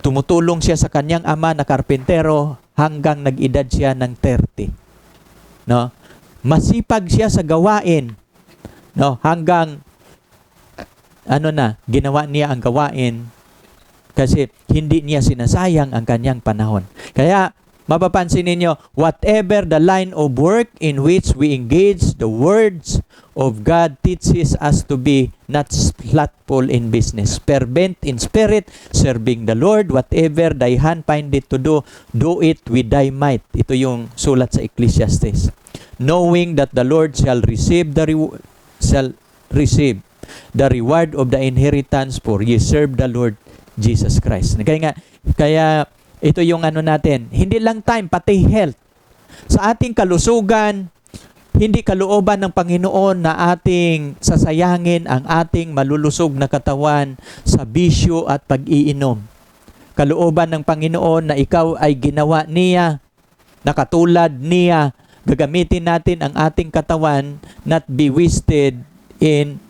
tumutulong siya sa kanyang ama na karpentero hanggang nag-edad siya ng 30. No? Masipag siya sa gawain, no? Hanggang ginawa niya ang gawain kasi hindi niya sinasayang ang kanyang panahon. Kaya, mapapansin ninyo, whatever the line of work in which we engage, the words of God teaches us to be not slothful in business, fervent in spirit, serving the Lord. Whatever thy hand findeth to do, do it with thy might. Ito yung sulat sa Ecclesiastes. Knowing that the Lord shall receive the reward of the inheritance, for ye serve the Lord Jesus Christ. Kaya ito yung natin, hindi lang time, pati health. Sa ating kalusugan, hindi kalooban ng Panginoon na ating sasayangin ang ating malulusog na katawan sa bisyo at pag-iinom. Kalooban ng Panginoon na ikaw ay ginawa niya, na katulad niya, gagamitin natin ang ating katawan not be wasted in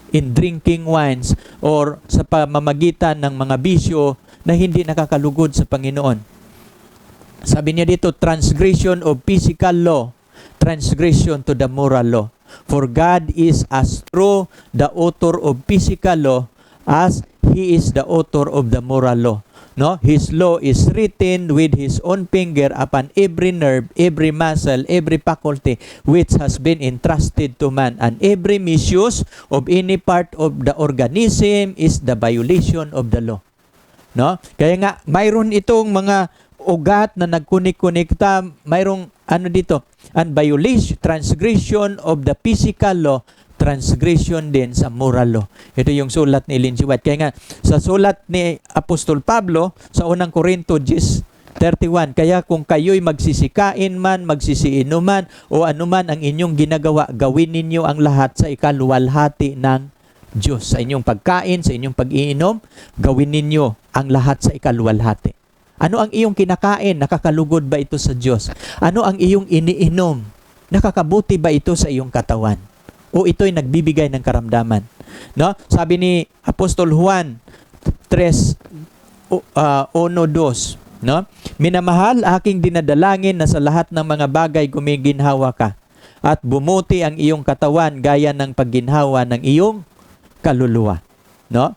drinking wines or sa pamamagitan ng mga bisyo na hindi nakakalugod sa Panginoon. Sabi niya dito, transgression of physical law, transgression to the moral law. For God is as true the author of physical law as He is the author of the moral law. No? His law is written with His own finger upon every nerve, every muscle, every faculty which has been entrusted to man. And every misuse of any part of the organism is the violation of the law. No? Kaya nga, mayroon itong mga ugat na nagkunik-kunikta, mayroong dito, and violation, transgression of the physical law, transgression din sa moral law. Ito yung sulat ni Ellen G. White. Kaya nga, sa sulat ni Apostol Pablo, sa unang Korinto 31, kaya kung kayo'y magsisikain man, magsisiinuman, o anuman ang inyong ginagawa, gawin ninyo ang lahat sa ikaluwalhati ng Diyos. Sa inyong pagkain, sa inyong pag-iinom, gawin ninyo ang lahat sa ikaluwalhati. Ano ang iyong kinakain? Nakakalugod ba ito sa Diyos? Ano ang iyong iniinom? Nakakabuti ba ito sa iyong katawan? O ito'y nagbibigay ng karamdaman? No? Sabi ni Apostol Juan 3:1-2, no? Minamahal, aking dinadalangin na sa lahat ng mga bagay gumiginhawa ka at bumuti ang iyong katawan gaya ng pagginhawa ng iyong kaluluwa. No?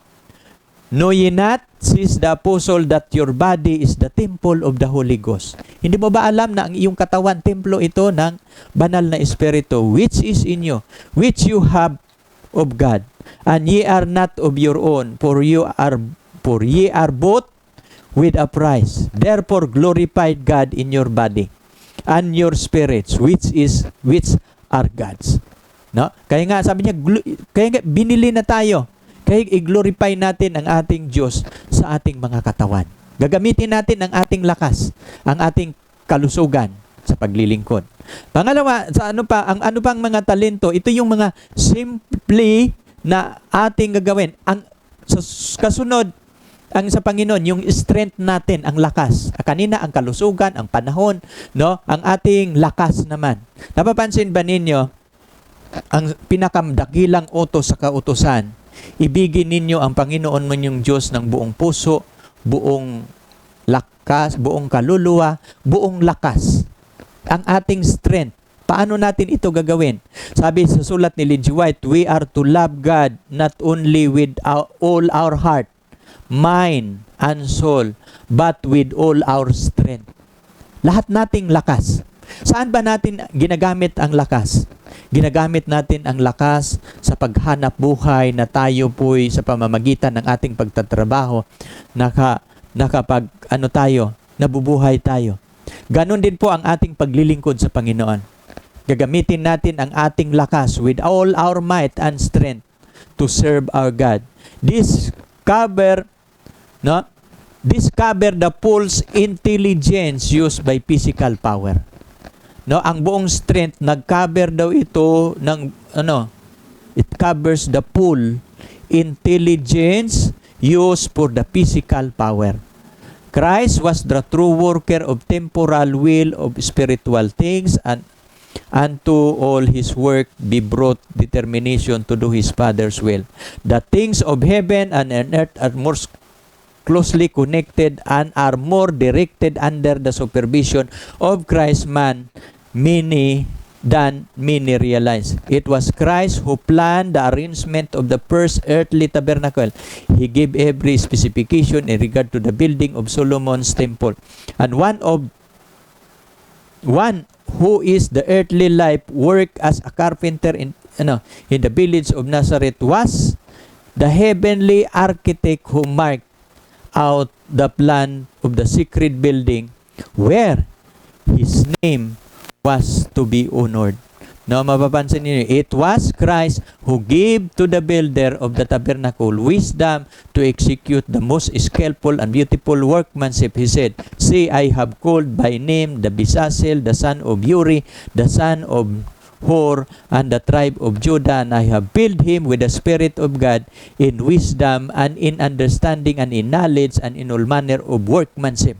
Know ye not, says the apostle, that your body is the temple of the Holy Ghost. Hindi mo ba alam na ang iyong katawan, templo ito ng banal na Espiritu, which is in you, which you have of God, and ye are not of your own, for ye are bought with a price. Therefore glorify God in your body and your spirits, which are God's. No? Kaya nga sabi niya, kaya nga binili na tayo. Kaya i-glorify natin ang ating Diyos sa ating mga katawan. Gagamitin natin ang ating lakas, ang ating kalusugan sa paglilingkod. Pangalawa, ano pang mga talento? Ito yung mga simply na ating gagawin. Ang kasunod, ang sa Panginoon, yung strength natin, ang lakas. Kanina, ang kalusugan, ang panahon, no? Ang ating lakas naman. Napapansin ba ninyo, ang pinakadakilang utos sa kautusan, ibigin ninyo ang Panginoon mong Diyos ng buong puso, buong lakas, buong kaluluwa, buong lakas. Ang ating strength. Paano natin ito gagawin? Sabi sa sulat ni Lee G. White, we are to love God not only with all our heart, mind, and soul, but with all our strength. Lahat nating lakas. Saan ba natin ginagamit ang lakas? Ginagamit natin ang lakas sa paghanap buhay na tayo po'y sa pamamagitan ng ating pagtatrabaho, nabubuhay tayo. Ganon din po ang ating paglilingkod sa Panginoon. Gagamitin natin ang ating lakas with all our might and strength to serve our God. Discover the false intelligence used by physical power. No, ang buong strength nag-cover daw ito ng it covers the full intelligence used for the physical power. Christ was the true worker of temporal will of spiritual things, and unto all his work be brought determination to do his Father's will. The things of heaven and earth are more closely connected and are more directed under the supervision of Christ's man than many realize. It was Christ who planned the arrangement of the first earthly tabernacle. He gave every specification in regard to the building of Solomon's temple. And one who is the earthly life work as a carpenter in the village of Nazareth was the heavenly architect who marked out the plan of the sacred building where his name was to be honored. No, mapapansin niyo, it was Christ who gave to the builder of the tabernacle wisdom to execute the most skillful and beautiful workmanship. He said, "See, I have called by name the Bezalel, the son of Uri, the son of Hur, and the tribe of Judah, and I have filled him with the Spirit of God in wisdom and in understanding and in knowledge and in all manner of workmanship."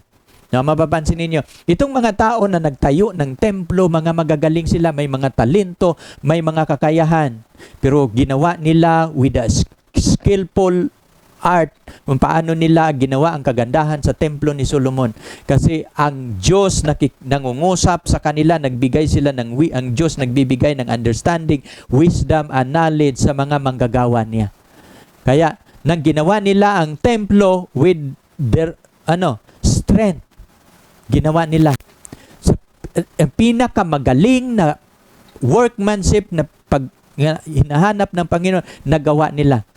Na mapapansin ninyo, itong mga tao na nagtayo ng templo, mga magagaling sila, may mga talento, may mga kakayahan. Pero ginawa nila with a skillful art kung paano nila ginawa ang kagandahan sa templo ni Solomon. Kasi ang Diyos nangungusap sa kanila, nagbigay sila ang Diyos nagbibigay ng understanding, wisdom, and knowledge sa mga manggagawa niya. Kaya, nang ginawa nila ang templo with their strength, ginawa nila ang pinakamagaling na workmanship na pag hinahanap ng Panginoon, nagawa nila.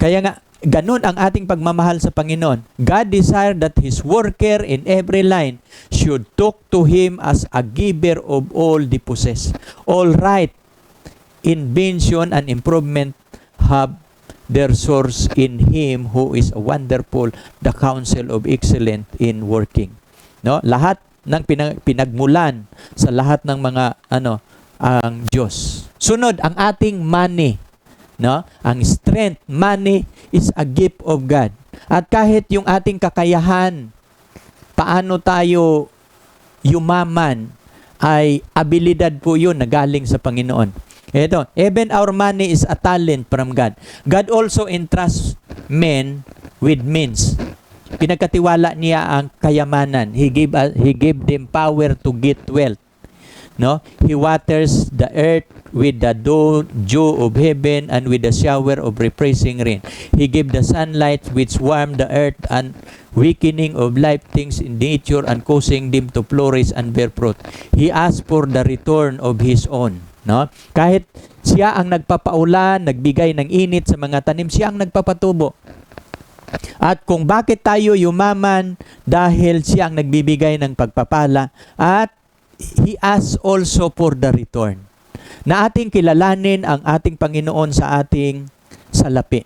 Kaya nga, ganun ang ating pagmamahal sa Panginoon. God desired that His worker in every line should talk to Him as a giver of all they possess. All right, invention and improvement have their source in Him who is wonderful, the counsel of excellent in working. No? Lahat ng pinagmulan sa lahat ng mga ang Diyos. Sunod, ang ating money. No? Ang strength, money is a gift of God. At kahit yung ating kakayahan, paano tayo yumaman, ay abilidad po yun na galing sa Panginoon. Ito, even our money is a talent from God. God also entrusts men with means. Pinagkatiwala niya ang kayamanan. He gave them power to get wealth. No? He waters the earth with the dew of heaven and with the shower of refreshing rain. He gave the sunlight which warmed the earth and weakening of life things in nature and causing them to flourish and bear fruit. He asked for the return of His own. No? Kahit siya ang nagpapaulan, nagbigay ng init sa mga tanim, siya ang nagpapatubo. At kung bakit tayo yumaman, dahil siya ang nagbibigay ng pagpapala, at He asks also for the return. Na ating kilalanin ang ating Panginoon sa ating salapi.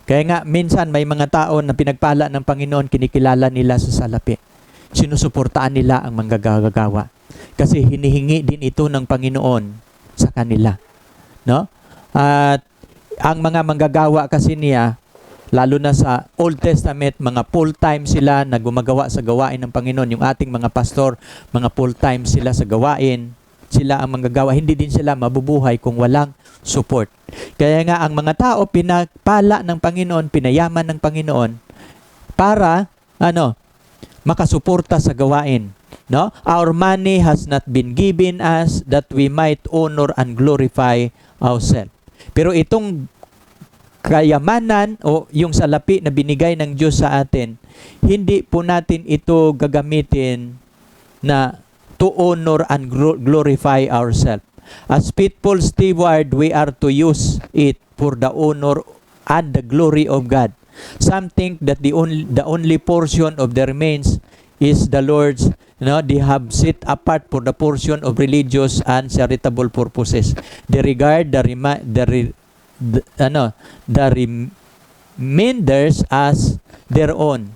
Kaya nga, minsan may mga tao na pinagpala ng Panginoon, kinikilala nila sa salapi. Sinusuportaan nila ang manggagawa. Kasi hinihingi din ito ng Panginoon sa kanila. No? At ang mga manggagawa kasi niya, lalo na sa Old Testament, mga full-time sila na gumagawa sa gawain ng Panginoon. Yung ating mga pastor, mga full-time sila sa gawain. Sila ang manggagawa. Hindi din sila mabubuhay kung walang support. Kaya nga ang mga tao pinagpala ng Panginoon, pinayaman ng Panginoon para makasuporta sa gawain. No? Our money has not been given us that we might honor and glorify ourselves. Pero itong kayamanan o yung salapi na binigay ng Diyos sa atin, hindi po natin ito gagamitin na to honor and glorify ourselves. As faithful steward, we are to use it for the honor and the glory of God. Some think that the only portion of the remains is the Lord's. They have set apart for the portion of religious and charitable purposes. They regard the remainders as their own,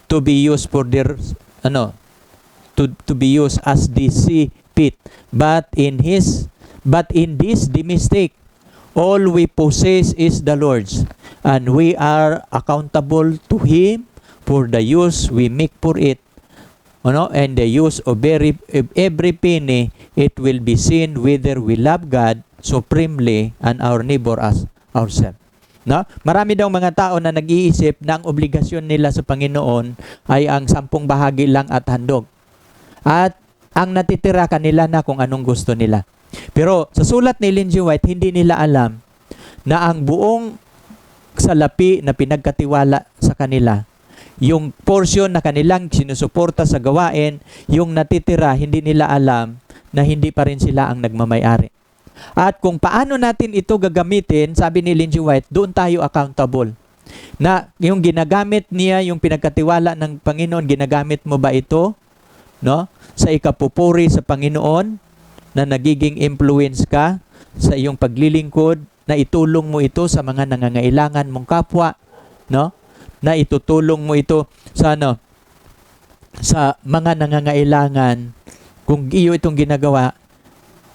to be used for their to be used as they see fit. But in this the mistake. All we possess is the Lord's, and we are accountable to Him for the use we make for it. And the use of every penny, it will be seen whether we love God supremely and our neighbor as ourselves. No? Marami daw mga tao na nag-iisip na ang obligasyon nila sa Panginoon ay ang 10 bahagi lang at handog. At ang natitira kanila na kung anong gusto nila. Pero sa sulat ni Ellen G. White, hindi nila alam na ang buong salapi na pinagkatiwala sa kanila, yung portion na kanilang sinusuporta sa gawain, yung natitira, hindi nila alam na hindi pa rin sila ang nagmamay-ari. At kung paano natin ito gagamitin, sabi ni Ellen G. White, doon tayo accountable. Na yung ginagamit niya, yung pinagkatiwala ng Panginoon, ginagamit mo ba ito? No? Sa ikapupuri sa Panginoon, na nagiging influence ka sa iyong paglilingkod, na itulong mo ito sa mga nangangailangan mong kapwa, no? Na itutulong mo ito sa sa mga nangangailangan. Kung iyo itong ginagawa,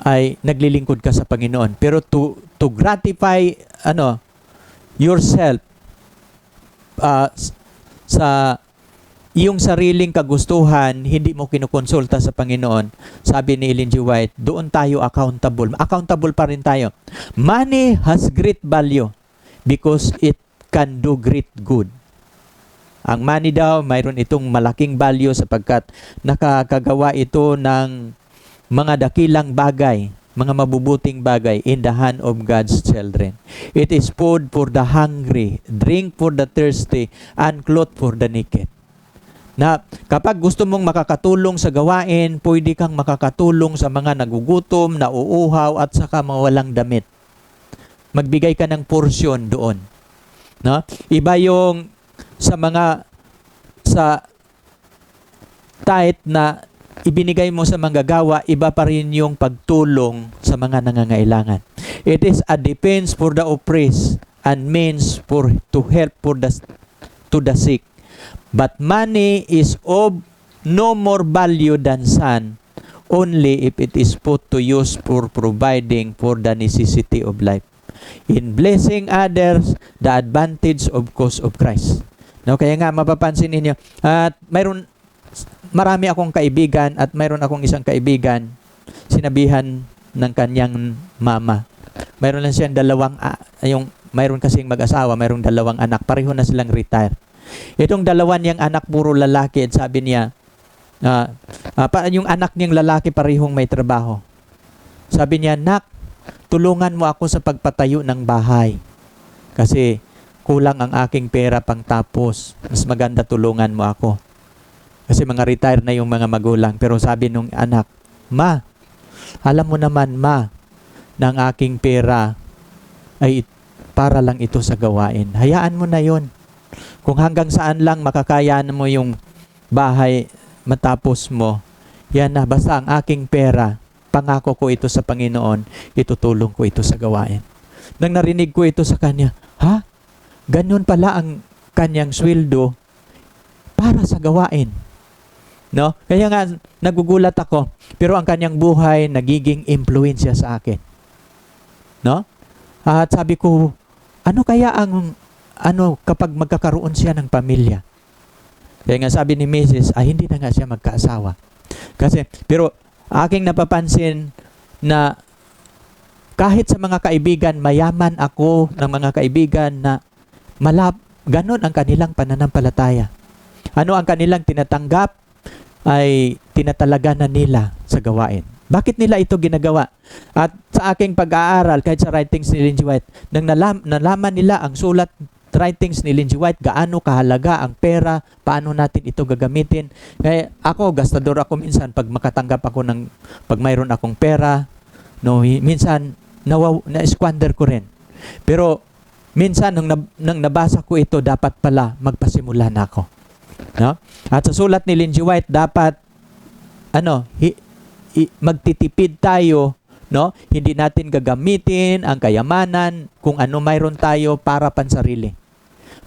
ay naglilingkod ka sa Panginoon. Pero to gratify yourself sa iyong sariling kagustuhan, hindi mo kinukonsulta sa Panginoon. Sabi ni Ellen G. White, doon tayo accountable. Accountable pa rin tayo. Money has great value because it can do great good. Ang money daw, mayroon itong malaking value sapagkat nakakagawa ito ng mga dakilang bagay, mga mabubuting bagay in the hand of God's children. It is food for the hungry, drink for the thirsty, and cloth for the naked. Na kapag gusto mong makakatulong sa gawain, pwede kang makakatulong sa mga nagugutom, nauuhaw, at saka mawalang damit. Magbigay ka ng porsyon doon. No? Iba yung sa tithe na ibinigay mo sa manggagawa, iba pa rin yung pagtulong sa mga nangangailangan. It is a defense for the oppressed and means to help to the sick. But money is of no more value than son, only if it is put to use for providing for the necessity of life. In blessing others, the advantage of cause of Christ. No, kaya nga mapapansin ninyo, at marami akong kaibigan at mayroon akong isang kaibigan, sinabihan ng kanyang mama. Mayroon lang siyang mayroon kasing mag-asawa, mayroong dalawang anak, pareho na silang retire. Itong dalawa niyang anak, puro lalaki, at sabi niya, yung anak niyang lalaki parehong may trabaho. Sabi niya, "Nak, tulungan mo ako sa pagpatayo ng bahay. Kasi kulang ang aking pera pang tapos. Mas maganda tulungan mo ako." Kasi mga retire na yung mga magulang. Pero sabi nung anak, "Ma, alam mo naman, ma, na ang aking pera ay para lang ito sa gawain. Hayaan mo na yon. Kung hanggang saan lang makakayaan mo yung bahay matapos mo, yan na. Basta ang aking pera, pangako ko ito sa Panginoon, itutulong ko ito sa gawain." Nang narinig ko ito sa kanya, ganyan pala ang kanyang sweldo para sa gawain. No? Kaya nga, nagugulat ako. Pero ang kanyang buhay, nagiging impluensya sa akin. No? At sabi ko, ano kaya kapag magkakaroon siya ng pamilya? Kaya nga sabi ni Mrs., hindi na nga siya magkaasawa. Pero aking napapansin na kahit sa mga kaibigan, mayaman ako ng mga kaibigan na ganon ang kanilang pananampalataya. Ano ang kanilang tinatanggap ay tinatalaga na nila sa gawain. Bakit nila ito ginagawa? At sa aking pag-aaral, kahit sa writings ni Ellen G. White, nang nalaman nila ang sulat writings ni Ellen G. White, gaano kahalaga ang pera, paano natin ito gagamitin. Kaya ako, gastador ako minsan pag makatanggap ako pag mayroon akong pera, no, minsan na-squander ko rin. Pero minsan nang nabasa ko ito, dapat pala magpasimula na ako. No? At sa sulat ni Ellen G. White, dapat magtitipid tayo, no? Hindi natin gagamitin ang kayamanan kung ano mayroon tayo para pansarili.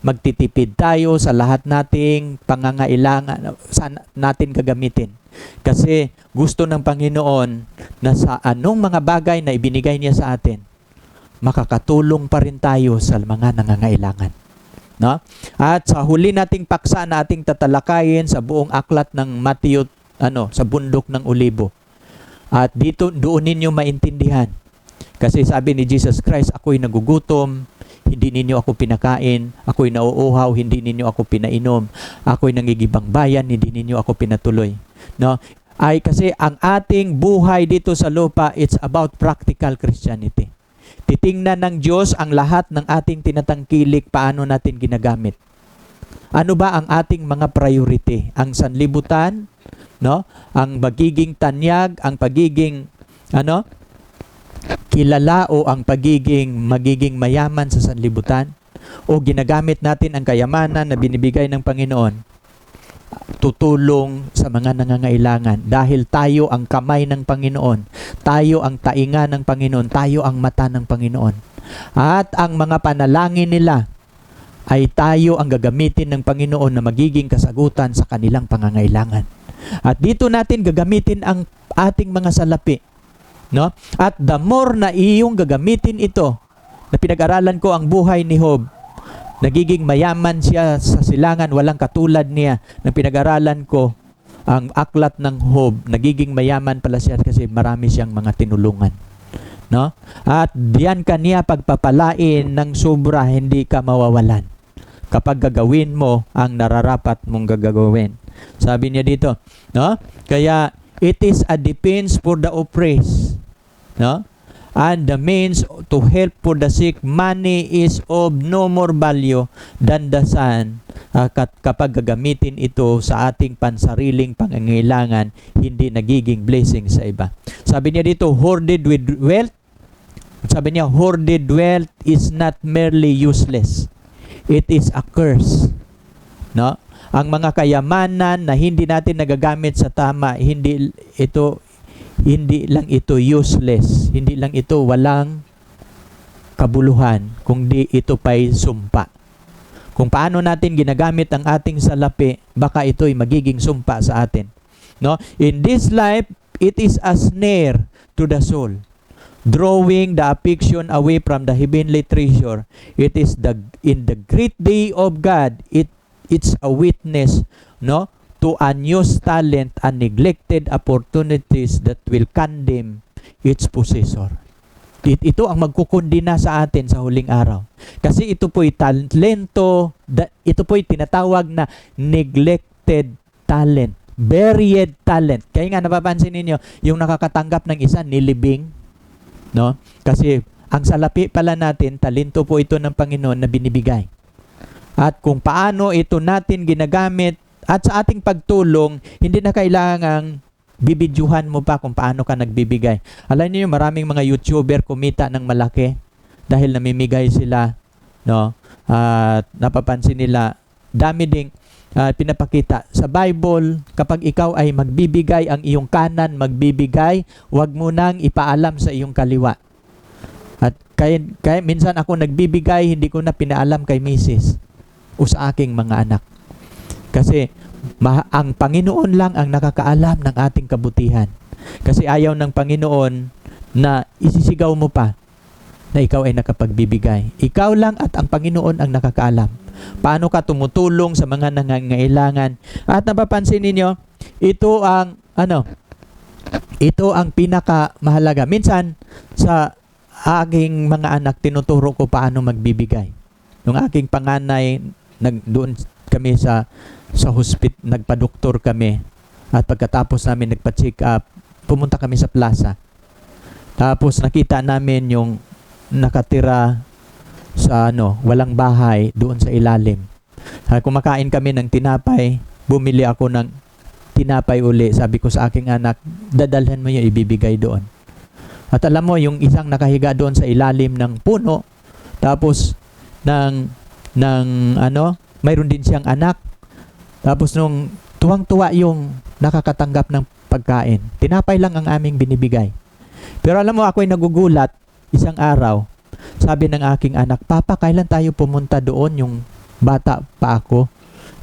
Magtitipid tayo sa lahat nating pangangailangan, saan natin gagamitin. Kasi gusto ng Panginoon na sa anong mga bagay na ibinigay niya sa atin, makakatulong pa rin tayo sa mga nangangailangan. No? At sa huli nating paksa na ating tatalakayin sa buong aklat ng Matthew, sa bundok ng Olibo. At doon ninyo maintindihan. Kasi sabi ni Jesus Christ, ako'y nagugutom, hindi ninyo ako pinakain. Ako'y nauuhaw, hindi ninyo ako pinainom. Ako'y nangigibang bayan, hindi ninyo ako pinatuloy. No? Kasi ang ating buhay dito sa lupa, it's about practical Christianity. Titingnan ng Diyos ang lahat ng ating tinatangkilik, paano natin ginagamit. Ano ba ang ating mga priority? Ang sanlibutan, no? Ang magiging tanyag, ang pagiging kilala o ang magiging mayaman sa sanlibutan, o ginagamit natin ang kayamanan na binibigay ng Panginoon tutulong sa mga nangangailangan dahil tayo ang kamay ng Panginoon, tayo ang tainga ng Panginoon, tayo ang mata ng Panginoon. At ang mga panalangin nila ay tayo ang gagamitin ng Panginoon na magiging kasagutan sa kanilang pangangailangan. At dito natin gagamitin ang ating mga salapi. No? At the more na iyong gagamitin ito, na pinag-aralan ko ang buhay ni Job, nagiging mayaman siya sa silangan, walang katulad niya. Na pinag-aralan ko ang aklat ng Job, nagiging mayaman pala siya kasi marami siyang mga tinulungan. No? At diyan kaniya pagpapalain ng sobra, hindi ka mawawalan kapag gagawin mo ang nararapat mong gagawin. Sabi niya dito, no? Kaya it is a defense for the oppressed, no? And the means to help for the sick. Money is of no more value than the sun. Kapag gagamitin ito sa ating pansariling pangangailangan, hindi nagiging blessing sa iba. Sabi niya dito, hoarded with wealth. Sabi niya, hoarded wealth is not merely useless. It is a curse. No? Ang mga kayamanan na hindi natin nagagamit sa tama, hindi lang ito useless, hindi lang ito walang kabuluhan, kundi ito pa'y sumpa. Kung paano natin ginagamit ang ating salapi, baka ito'y magiging sumpa sa atin. No? In this life, it is a snare to the soul, drawing the affection away from the heavenly treasure. It is in the great day of God, it's a witness, no, to unused talent and neglected opportunities that will condemn its possessor. Ito ang magkukundina sa atin sa huling araw. Kasi ito po'y talento, ito po'y tinatawag na neglected talent, buried talent. Kaya nga napapansin ninyo, yung nakakatanggap ng isa, nilibing, no? Kasi ang salapi pala natin, talento po ito ng Panginoon na binibigay. At kung paano ito natin ginagamit at sa ating pagtulong, hindi na kailangang bibidyuhan mo pa kung paano ka nagbibigay. Alam niyo, maraming mga YouTuber kumita ng malaki dahil namimigay sila, no? At napapansin nila, dami ding pinapakita sa Bible, kapag ikaw ay magbibigay, ang iyong kanan magbibigay, huwag mo nang ipaalam sa iyong kaliwa. At kaya minsan ako nagbibigay, hindi ko na pinaalam kay Mrs. o sa aking mga anak. Kasi ang Panginoon lang ang nakakaalam ng ating kabutihan. Kasi ayaw ng Panginoon na isisigaw mo pa na ikaw ay nakapagbibigay. Ikaw lang at ang Panginoon ang nakakaalam. Paano ka tumutulong sa mga nangangailangan. At napapansin ninyo, ito ang pinakamahalaga. Minsan sa aking mga anak, tinuturo ko paano magbibigay. Nung aking panganay, doon kami sa nagpa-doktor kami, at pagkatapos namin nagpa-check up, pumunta kami sa plaza. Tapos nakita namin yung nakatira sa walang bahay doon sa ilalim. Kumakain kami ng tinapay, bumili ako ng tinapay uli. Sabi ko sa aking anak, dadalhan mo yung ibibigay doon. At alam mo, yung isang nakahiga doon sa ilalim ng puno, tapos mayroon din siyang anak. Tapos nung tuwang-tuwa yung nakakatanggap ng pagkain, tinapay lang ang aming binibigay. Pero alam mo, ako'y nagugulat isang araw. Sabi ng aking anak, Papa, kailan tayo pumunta doon? Yung bata pa ako.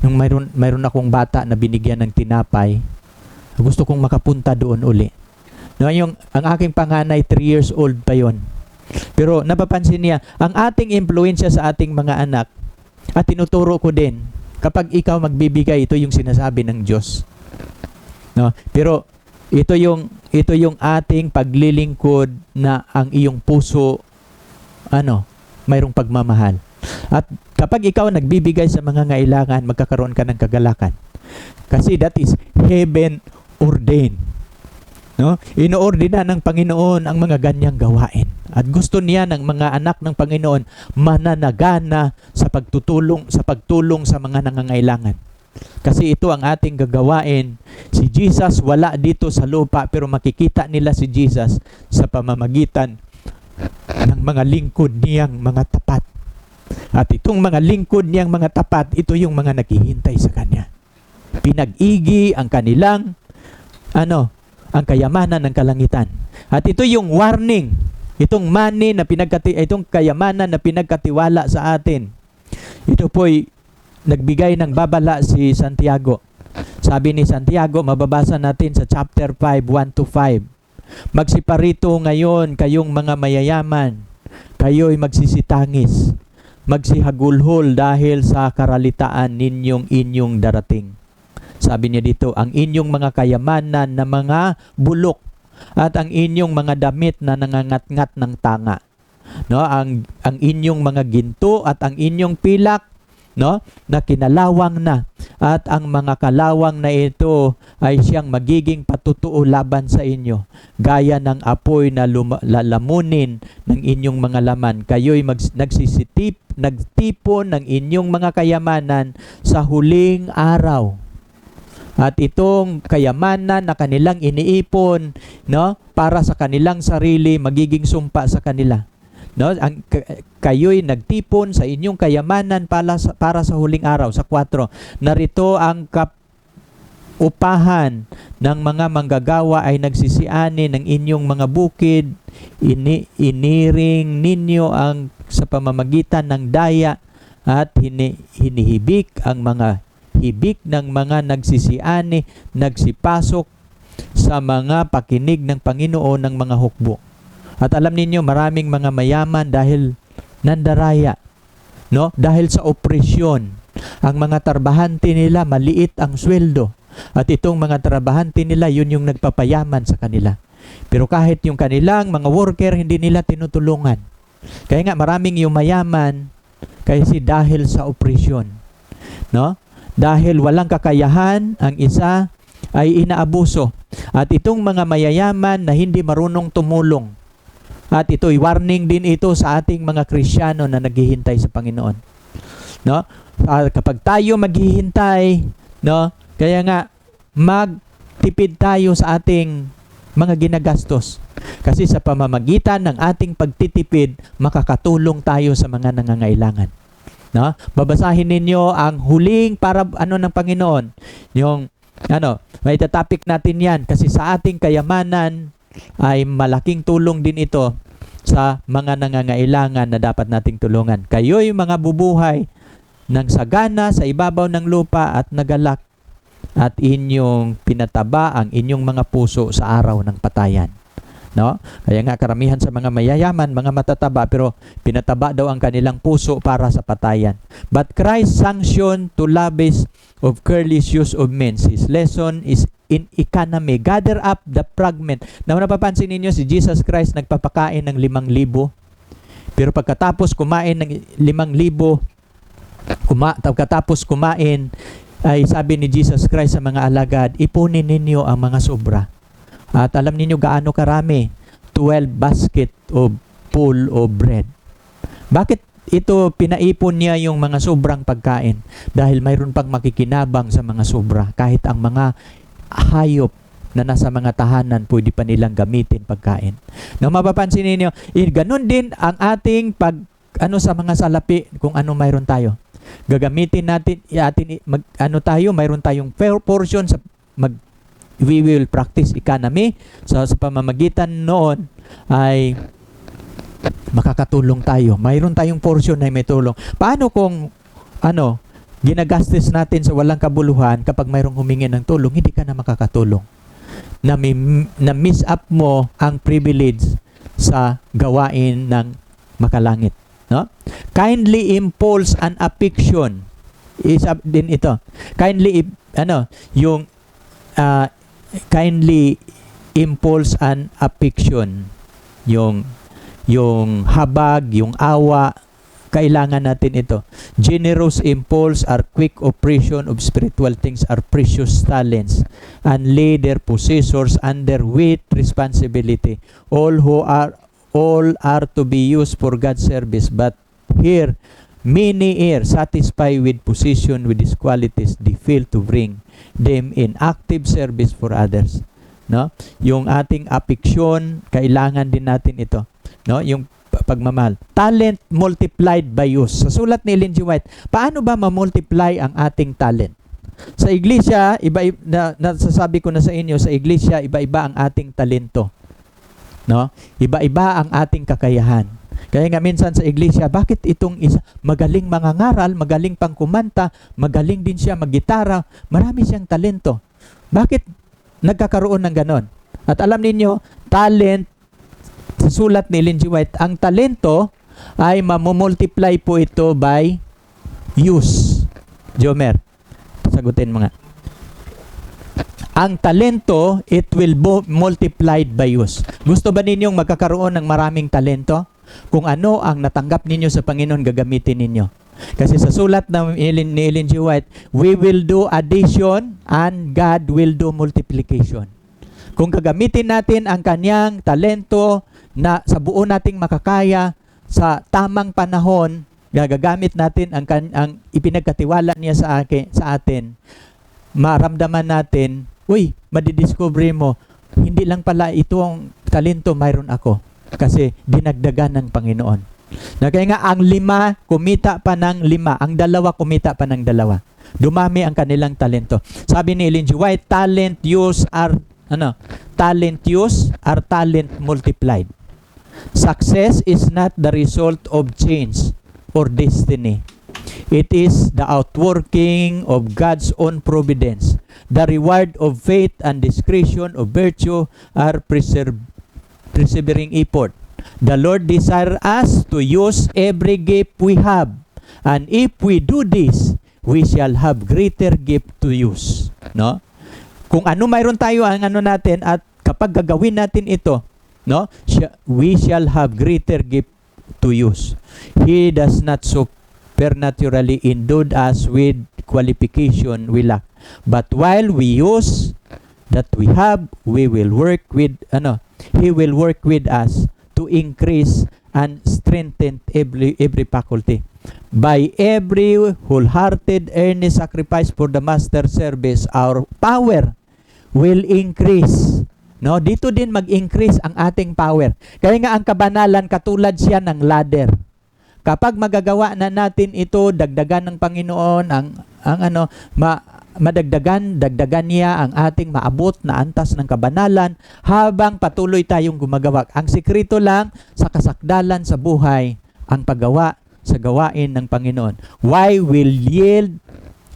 Yung mayroon akong bata na binigyan ng tinapay. Gusto kong makapunta doon uli. No, ang aking panganay, 3 years old pa yon. Pero napapansin niya, ang ating impluensya sa ating mga anak, at tinuturo ko din, kapag ikaw magbibigay, ito yung sinasabi ng Diyos. No? Pero ito yung ating paglilingkod na ang iyong puso mayroong pagmamahal. At kapag ikaw nagbibigay sa mga ngailangan, magkakaroon ka ng kagalakan. Kasi that is heaven ordained. No? Inoordina ng Panginoon ang mga ganyang gawain. At gusto niya ng mga anak ng Panginoon mananagana sa pagtulong sa mga nangangailangan. Kasi ito ang ating gagawain. Si Jesus wala dito sa lupa, pero makikita nila si Jesus sa pamamagitan ng mga lingkod niyang mga tapat. At itong mga lingkod niyang mga tapat, ito yung mga naghihintay sa Kanya. Pinag-igi ang kanilang ang kayamanan ng kalangitan. At ito yung warning, itong kayamanan na pinagkatiwala sa atin. Ito po'y nagbigay ng babala si Santiago. Sabi ni Santiago, mababasa natin sa chapter 5, 1-5. Magsiparito ngayon kayong mga mayayaman, kayo'y magsisitangis, magsihagulhol dahil sa karalitaan inyong darating. Sabi niya dito, ang inyong mga kayamanan na mga bulok at ang inyong mga damit na nangangat-ngat ng tanga. No, ang inyong mga ginto at ang inyong pilak, no, na kinalawang na, at ang mga kalawang na ito ay siyang magiging patutuo laban sa inyo, gaya ng apoy na lalamunin ng inyong mga laman. Kayo'y nagtipon ng inyong mga kayamanan sa huling araw. At itong kayamanan na kanilang iniipon, no, para sa kanilang sarili, magiging sumpa sa kanila. No, kayo'y nagtipon sa inyong kayamanan para sa huling araw. Sa 4, narito ang upahan ng mga manggagawa ay nagsisiani ng inyong mga bukid, iniring ninyo ang sa pamamagitan ng daya at hinihibik ang mga hibik ng mga nagsisiani, nagsipasok sa mga pakinig ng Panginoon ng mga hukbo. At alam ninyo, maraming mga mayaman dahil nandaraya, no? Dahil sa opresyon. Ang mga trabahante nila, maliit ang sweldo. At itong mga trabahante nila, yun yung nagpapayaman sa kanila. Pero kahit yung kanilang mga worker, hindi nila tinutulungan. Kaya nga maraming yung mayaman kasi dahil sa opresyon, no? Dahil walang kakayahan, ang isa ay inaabuso. At itong mga mayayaman na hindi marunong tumulong. At ito'y warning din ito sa ating mga Kristiyano na naghihintay sa Panginoon. No? Kapag tayo maghihintay, no? Kaya nga magtipid tayo sa ating mga ginagastos. Kasi sa pamamagitan ng ating pagtitipid, makakatulong tayo sa mga nangangailangan. No? Babasahin ninyo ang huling ng Panginoon. Yung may topic natin yan kasi sa ating kayamanan ay malaking tulong din ito sa mga nangangailangan na dapat nating tulungan. Kayo'y mga bubuhay ng sagana sa ibabaw ng lupa at nagalak at inyong pinataba ang inyong mga puso sa araw ng patayan. No? Kaya nga karamihan sa mga mayayaman, mga matataba, pero pinataba daw ang kanilang puso para sa patayan. But Christ sanctioned to lavish of careless use of men. His lesson is in economy. Gather up the fragment. Na napapansin ninyo, si Jesus Christ nagpapakain ng 5,000. Pero pagkatapos kumain ng 5,000, pagkatapos kumain, ay sabi ni Jesus Christ sa mga alagad, ipunin ninyo ang mga sobra. At alam niyo gaano karami? 12 basket of full of bread. Bakit ito pinaipon niya yung mga sobrang pagkain? Dahil mayroon pang makikinabang sa mga sobra. Kahit ang mga hayop na nasa mga tahanan, pwede pa nilang gamitin pagkain. Nang mapapansin ninyo, ganun din ang ating sa mga salapi, kung ano mayroon tayo. Gagamitin natin, mayroon tayong portion sa we will practice economy. So sa pamamagitan noon ay makakatulong tayo. Mayroon tayong portion na may tulong. Paano kung ginagastos natin sa walang kabuluhan, kapag mayroong humingi ng tulong, hindi ka na makakatulong. Na miss up mo ang privilege sa gawain ng makalangit. No? Kindly impulse an affection. Isa din ito. Kindly kindly impulse an affection. Yung habag, yung awa, kailangan natin ito. Generous impulse or quick operation of spiritual things are precious talents and lay their possessors under weight responsibility. All are to be used for God's service, but here many are satisfied with position with these qualities they fail to bring them in active service for others. No? Yung ating affection, kailangan din natin ito. No? Yung pagmamahal. Talent multiplied by use. Sa sulat ni Ellen G. White, paano ba ma-multiply ang ating talent? Sa iglesia, nasasabi ko na sa inyo, sa iglesia, iba-iba ang ating talento. No? Iba-iba ang ating kakayahan. Kaya nga minsan sa iglesia, bakit itong isa magaling mangangaral, magaling pang kumanta, magaling din siya maggitara, marami siyang talento. Bakit nagkakaroon ng ganon? At alam ninyo, talent, sa sulat ni Ellen G. White, ang talento ay mamumultiply po ito by use. Jomer, sagutin mo nga. Ang talento, it will be multiplied by use. Gusto ba ninyong magkakaroon ng maraming talento? Kung ano ang natanggap ninyo sa Panginoon, gagamitin ninyo. Kasi sa sulat ni Ellen G. White, we will do addition and God will do multiplication. Kung gagamitin natin ang kanyang talento na sa buo nating makakaya, sa tamang panahon, gagagamit natin ang ipinagkatiwala niya sa atin, maramdaman natin, madidiscover mo, hindi lang pala ito ang talento mayroon ako. Kasi dinagdagan ng Panginoon. Kaya nga ang 5 kumita pa ng 5, ang 2 kumita pa ng 2. Dumami ang kanilang talento. Sabi ni Ellen G. White, talent use are talent multiplied. Success is not the result of change or destiny. It is the outworking of God's own providence. The reward of faith and discretion of virtue are persevering effort. The Lord desires us to use every gift we have. And if we do this, we shall have greater gift to use. No? Kung ano mayroon tayo ang ano natin, at kapag gagawin natin ito, no, we shall have greater gift to use. He does not supernaturally endowed us with qualification we lack. But while we use that we have, we will work with He will work with us to increase and strengthen every faculty. By every wholehearted earnest sacrifice for the master service, our power will increase. No, dito din mag-increase ang ating power. Kaya nga ang kabanalan katulad siya ng ladder. Kapag magagawa na natin ito, dagdagan ng Panginoon dagdagan niya ang ating maabot na antas ng kabanalan habang patuloy tayong gumagawa. Ang sikreto lang sa kasakdalan sa buhay ang paggawa sa gawain ng Panginoon. Why will yield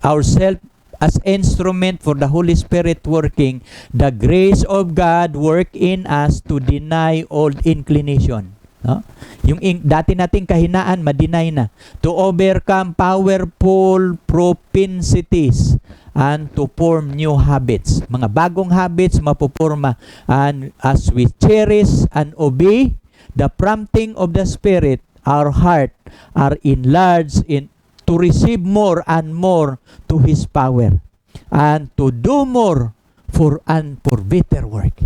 ourselves as instrument for the Holy Spirit working, the grace of God work in us to deny old inclination. No? Yung dati nating kahinaan, ma-deny na. To overcome powerful propensities and to form new habits. Mga bagong habits mapuporma. And as we cherish and obey the prompting of the Spirit, our heart are enlarged to receive more and more to His power and to do more for better work.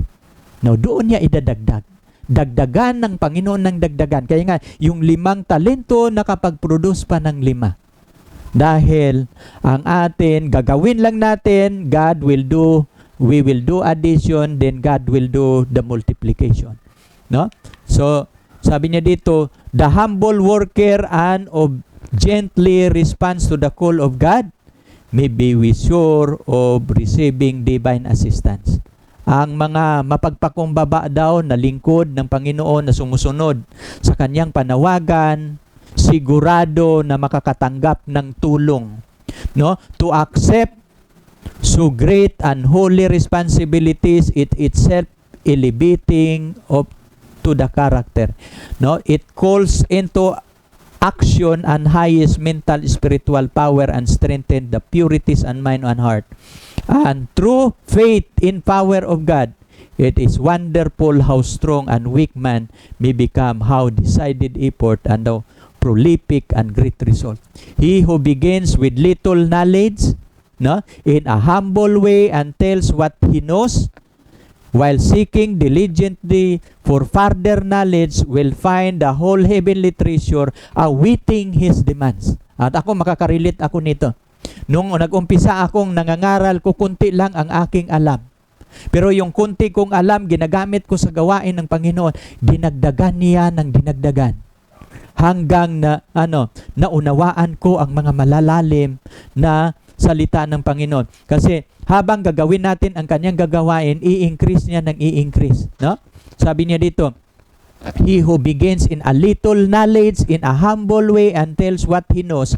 Now, doon niya idadagdag. Dagdagan ng Panginoon ng dagdagan. Kaya nga, yung 5 talento nakapag-produce pa ng 5. Dahil ang atin, gagawin lang natin, we will do addition, then God will do the multiplication. No? So, sabi niya dito, the humble worker and gently responds to the call of God, may be sure of receiving divine assistance. Ang mga mapagpakumbaba daw na lingkod ng Panginoon na sumusunod sa kanyang panawagan, sigurado na makakatanggap ng tulong. No? To accept so great and holy responsibilities, it itself elevating to the character. No? It calls into action and highest mental spiritual power and strengthen the purities and mind and heart. And through faith in power of God, it is wonderful how strong and weak man may become, how decided effort and how prolific and great result. He who begins with little knowledge, no, in a humble way and tells what he knows, while seeking diligently for further knowledge, will find the whole heavenly treasure awaiting his demands. At ako, makakarelate ako nito. Nung nag-umpisa akong nangangaral ko, kunti lang ang aking alam. Pero yung kunti kong alam, ginagamit ko sa gawain ng Panginoon, dinagdagan niya ng dinagdagan. Hanggang naunawaan ko ang mga malalalim na salita ng Panginoon. Kasi habang gagawin natin ang kanyang gagawain, i-increase niya ng i-increase. No? Sabi niya dito, he who begins in a little knowledge in a humble way and tells what he knows,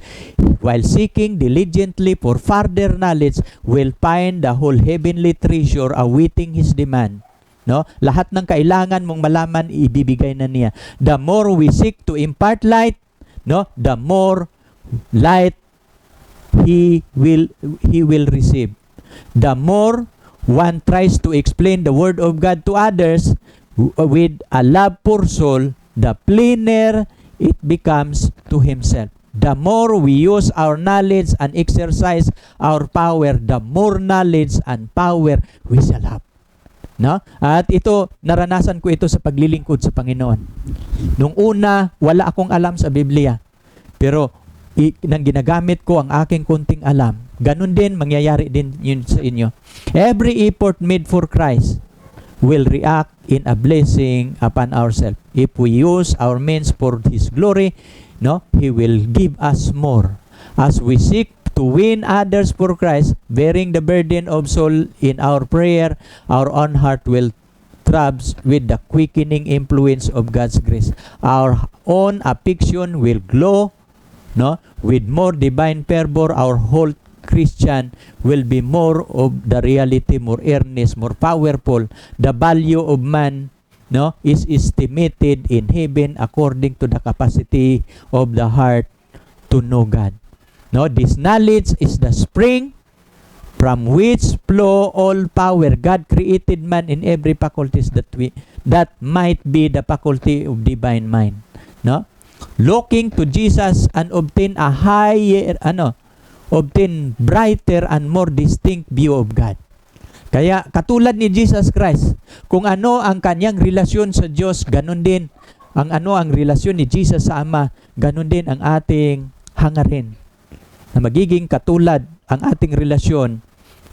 while seeking diligently for further knowledge, will find the whole heavenly treasure awaiting his demand. No? Lahat ng kailangan mong malaman, ibibigay na niya. The more we seek to impart light, no, the more light he will receive. The more one tries to explain the word of God to others with a love for soul, the plainer it becomes to himself. The more we use our knowledge and exercise our power, the more knowledge and power we shall have. No? At ito, naranasan ko ito sa paglilingkod sa Panginoon. Nung una, wala akong alam sa Biblia. Pero nang ginagamit ko ang aking kunting alam, ganun din, mangyayari din yun sa inyo. Every effort made for Christ will react in a blessing upon ourselves. If we use our means for His glory, no, He will give us more. As we seek to win others for Christ, bearing the burden of soul in our prayer, our own heart will throbs with the quickening influence of God's grace. Our own affection will glow no? With more divine fervor, our whole Christian will be more of the reality, more earnest, more powerful. The value of man, no, is estimated in heaven according to the capacity of the heart to know God. No, this knowledge is the spring from which flow all power. God created man in every faculties that might be the faculty of divine mind. No, looking to Jesus and obtain a higher, obtain brighter and more distinct view of God. Kaya katulad ni Jesus Christ, kung ano ang kanyang relasyon sa Diyos, ganun din ang ang relasyon ni Jesus sa Ama, ganun din ang ating hangarin. Na magiging katulad ang ating relasyon,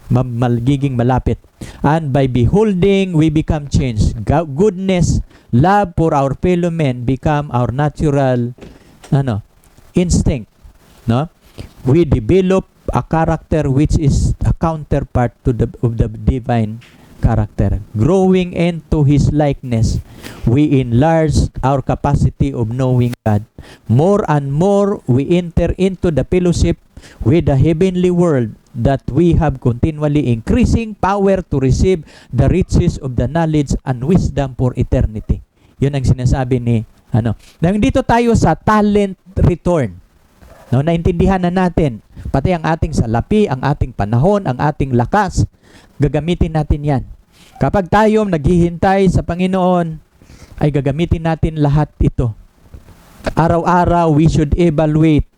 magiging malapit. And by beholding, we become changed. Goodness, love for our fellow men become our natural instinct. No? We develop a character which is a counterpart to of the divine character. Growing into His likeness, we enlarge our capacity of knowing God. More and more, we enter into the fellowship with the heavenly world that we have continually increasing power to receive the riches of the knowledge and wisdom for eternity. Yun ang sinasabi ni Nang dito tayo sa talent return. No, naintindihan na natin, pati ang ating salapi, ang ating panahon, ang ating lakas, gagamitin natin yan. Kapag tayo naghihintay sa Panginoon, ay gagamitin natin lahat ito. Araw-araw, we should evaluate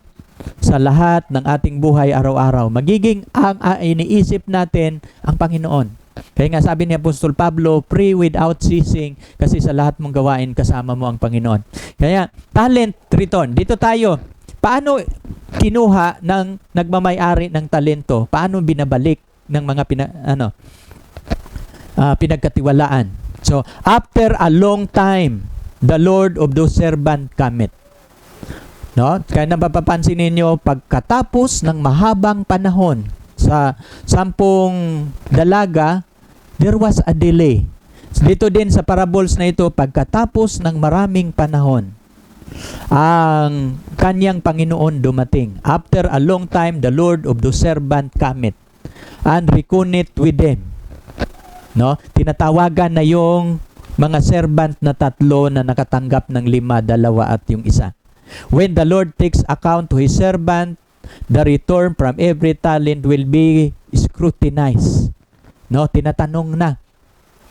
sa lahat ng ating buhay araw-araw. Magiging ang iniisip natin ang Panginoon. Kaya nga sabi ni Apostol Pablo, pray without ceasing, kasi sa lahat mong gawain kasama mo ang Panginoon. Kaya, talent return. Dito tayo. Paano kinuha ng nagmamay-ari ng talento? Paano binabalik ng mga pinagkatiwalaan? So, after a long time, the Lord of those servant cometh. No? Kaya napapansin ninyo, pagkatapos ng mahabang panahon sa 10 dalaga, there was a delay. Dito din sa parables na ito, pagkatapos ng maraming panahon, ang kanyang Panginoon dumating. After a long time, the Lord of the servant cometh and reckoneth with them. No? Tinatawagan na yung mga servant na 3 na nakatanggap ng 5, 2 at yung isa. When the Lord takes account to His servant, the return from every talent will be scrutinized. No? Tinatanong na.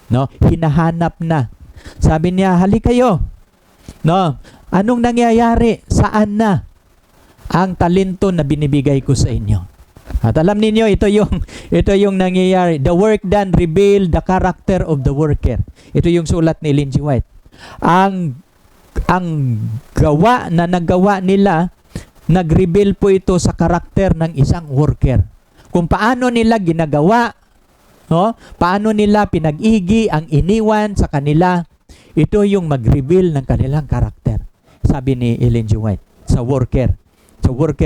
No? Hinahanap na. Sabi niya, halik kayo. No? Anong nangyayari? Saan na ang talento na binibigay ko sa inyo? At alam niyo, ito yung nangyayari. The work done reveal the character of the worker. Ito yung sulat ni Ellen G. White. Ang gawa na nagawa nila, nag-reveal po ito sa karakter ng isang worker. Kung paano nila ginagawa, no? Paano nila pinag-igi ang iniwan sa kanila, ito yung mag-reveal ng kanilang karakter. Sabi ni Ellen G. White, sa worker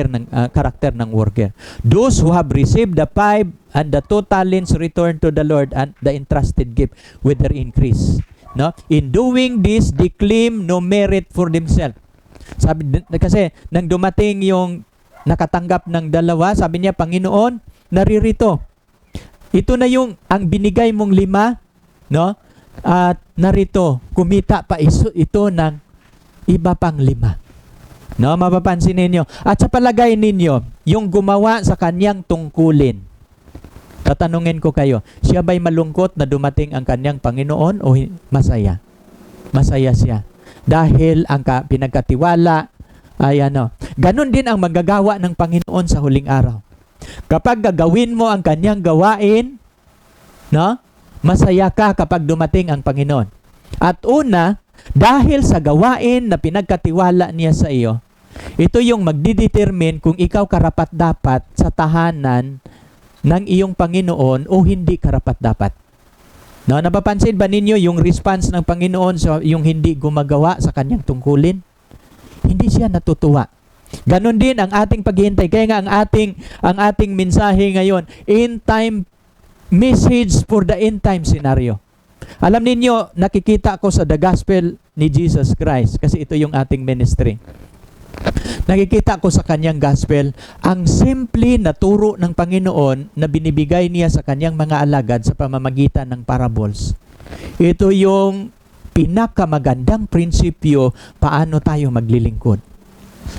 ng karakter ng worker. Those who have received the 5 and the 2 talents return to the Lord and the entrusted gift with their increase. No? In doing this, they claim no merit for themselves. Sabi kasi nang dumating yung nakatanggap ng 2, sabi niya, Panginoon, naririto. Ito na yung ang binigay mong 5, no? At narito, kumita pa ito ng iba pang 5. No, mapapansin ninyo. At sa palagay ninyo, yung gumawa sa kanyang tungkulin, tatanungin ko kayo, siya ba'y malungkot na dumating ang kanyang Panginoon o masaya? Masaya siya. Dahil ang pinagkatiwala ay Ganon din ang magagawa ng Panginoon sa huling araw. Kapag gagawin mo ang kanyang gawain, no? Masaya ka kapag dumating ang Panginoon. At una, dahil sa gawain na pinagkatiwala niya sa iyo, ito yung magdidetermine kung ikaw karapat-dapat sa tahanan ng iyong Panginoon o hindi karapat-dapat. No, napapansin ba ninyo yung response ng Panginoon sa yung hindi gumagawa sa kanyang tungkulin? Hindi siya natutuwa. Ganon din ang ating paghihintay. Kaya nga ang ating mensahe ngayon, end time message for the end time scenario. Alam ninyo, nakikita ko sa the gospel ni Jesus Christ kasi ito yung ating ministry. Nakikita ko sa kanyang gospel, ang simple na turo ng Panginoon na binibigay niya sa kanyang mga alagad sa pamamagitan ng parables. Ito yung pinakamagandang prinsipyo paano tayo maglilingkod.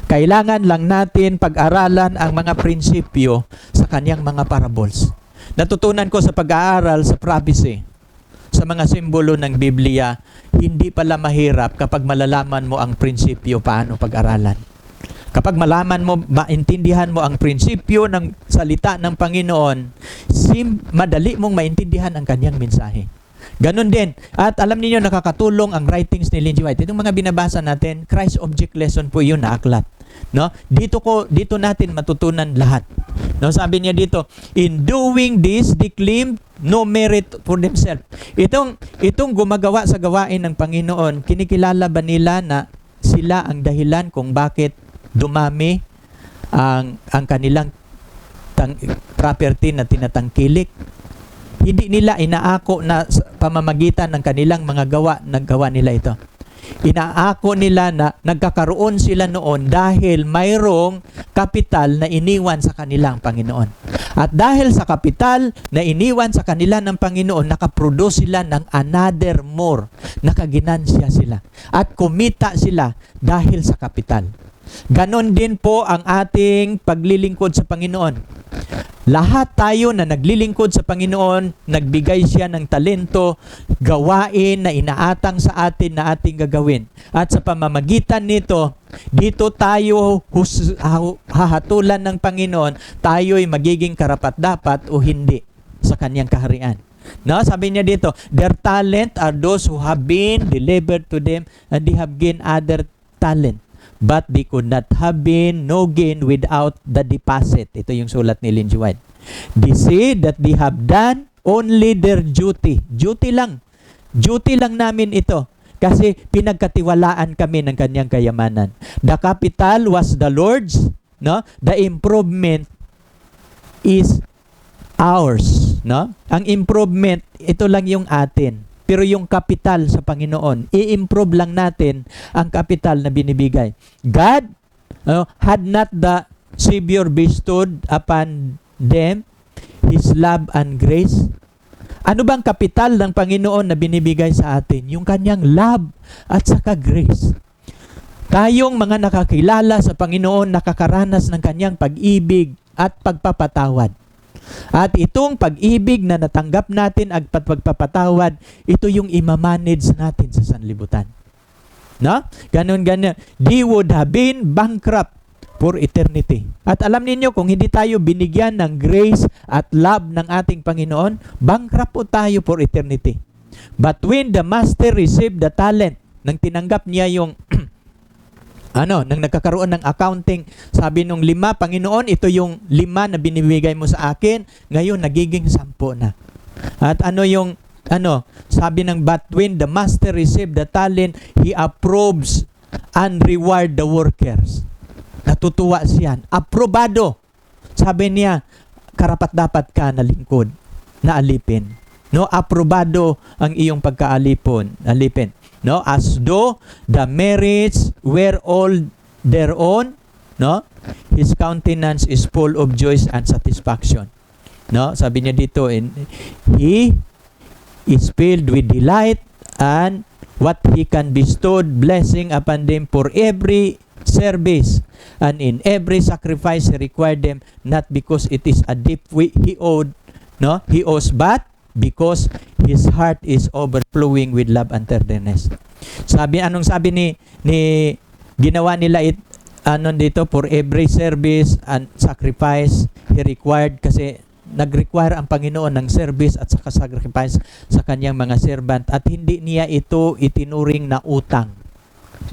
Kailangan lang natin pag-aralan ang mga prinsipyo sa kanyang mga parables. Natutunan ko sa pag-aaral sa prophecy, sa mga simbolo ng Biblia, hindi pala mahirap kapag malalaman mo ang prinsipyo paano pag-aralan. Kapag malaman mo, maintindihan mo ang prinsipyo ng salita ng Panginoon, madali mong maintindihan ang kanyang mensahe. Ganon din. At alam niyo, nakakatulong ang writings ni Ellen G. White. Itong mga binabasa natin, Christ Object Lesson po yun na aklat. No? Dito natin matutunan lahat. No, sabi niya dito, in doing this, they claim no merit for themselves. Itong gumagawa sa gawain ng Panginoon, kinikilala ba nila na sila ang dahilan kung bakit dumami ang kanilang property na tinatangkilik? Hindi nila inaako na sa pamamagitan ng kanilang mga naggawa nila ito. Inaako nila na nagkakaroon sila noon dahil mayroong kapital na iniwan sa kanilang Panginoon. At dahil sa kapital na iniwan sa kanila ng Panginoon, nakaproduce sila ng another more. Nakaginansya sila. At kumita sila dahil sa kapital. Ganon din po ang ating paglilingkod sa Panginoon. Lahat tayo na naglilingkod sa Panginoon, nagbigay siya ng talento, gawain na inaatang sa atin na ating gagawin. At sa pamamagitan nito, dito tayo hahatulan ng Panginoon, tayo'y magiging karapat-dapat o hindi sa kanyang kaharian. No, sabi niya dito, their talent are those who have been delivered to them and they have gained other talent. But they could not have been no gain without the deposit. Ito yung sulat ni Ellen G. White. They say that they have done only their duty. Duty lang. Duty lang namin ito. Kasi pinagkatiwalaan kami ng kanyang kayamanan. The capital was the Lord's. No? The improvement is ours. No? Ang improvement, ito lang yung atin. Pero yung kapital sa Panginoon, i-improve lang natin ang kapital na binibigay. God had not the Savior bestowed upon them His love and grace. Ano bang kapital ng Panginoon na binibigay sa atin? Yung kanyang love at saka grace. Tayong mga nakakilala sa Panginoon, nakakaranas ng kanyang pag-ibig at pagpapatawad. At itong pag-ibig na natanggap natin at pagpapatawad, ito yung imamanage natin sa sanlibutan. No? Ganon. They would have been bankrupt for eternity. At alam niyo kung hindi tayo binigyan ng grace at love ng ating Panginoon, bankrupt po tayo for eternity. But when the master received the talent, nang tinanggap niya yung nang nagkakaroon ng accounting, sabi nung 5, Panginoon, ito yung 5 na binibigay mo sa akin, ngayon nagiging 10 na. At sabi ng, but when the master received the talent, he approves and reward the workers. Natutuwa siya. Aprobado. Sabi niya, karapat-dapat ka na lingkod, na alipin. No, aprobado ang iyong pagkaalipin. No, as though the merits were all their own, no? His countenance is full of joy and satisfaction. No, sabi niya dito, he is filled with delight and what he can bestow blessing upon them for every service and in every sacrifice he required them, not because it is a debt he owes, but because his heart is overflowing with love and tenderness. Anong sabi ni ginawa nila dito, for every service and sacrifice he required, kasi nag-require ang Panginoon ng service at saka sacrifice sa kanyang mga servant, at hindi niya ito itinuring na utang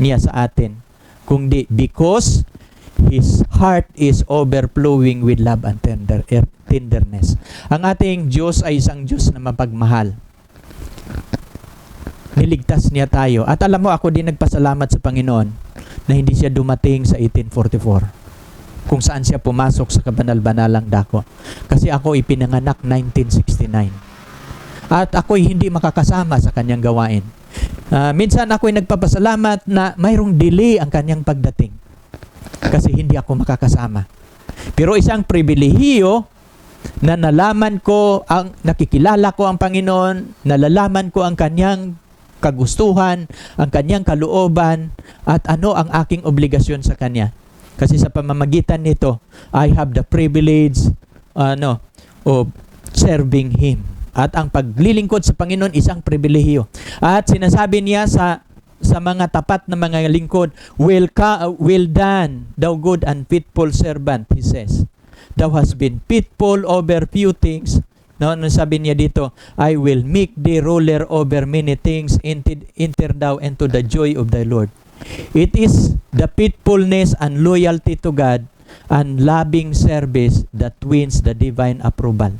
niya sa atin, kundi because his heart is overflowing with love and tenderness. Ang ating Diyos ay isang Diyos na mapagmahal. Niligtas niya tayo. At alam mo, ako din nagpasalamat sa Panginoon na hindi siya dumating sa 1844, kung saan siya pumasok sa kabanal-banalang dako. Kasi ako ipinanganak 1969. At ako'y hindi makakasama sa kanyang gawain. Minsan ako'y nagpapasalamat na mayroong delay ang kanyang pagdating. kasi hindi ako makakasama. Pero isang pribilehiyo na nalaman ko, nakikilala ko ang Panginoon, nalalaman ko ang kanyang kagustuhan, ang kanyang kalooban, at ano ang aking obligasyon sa kanya. Kasi sa pamamagitan nito, I have the privilege of serving Him. At ang paglilingkod sa Panginoon, isang pribilehiyo. At sinasabi niya sa mga tapat na mga lingkod, well done, thou good and faithful servant, He says. Thou hast been faithful over few things. No, sabi niya dito, I will make thee ruler over many things, enter thou into the joy of thy Lord. It is the faithfulness and loyalty to God and loving service that wins the divine approval.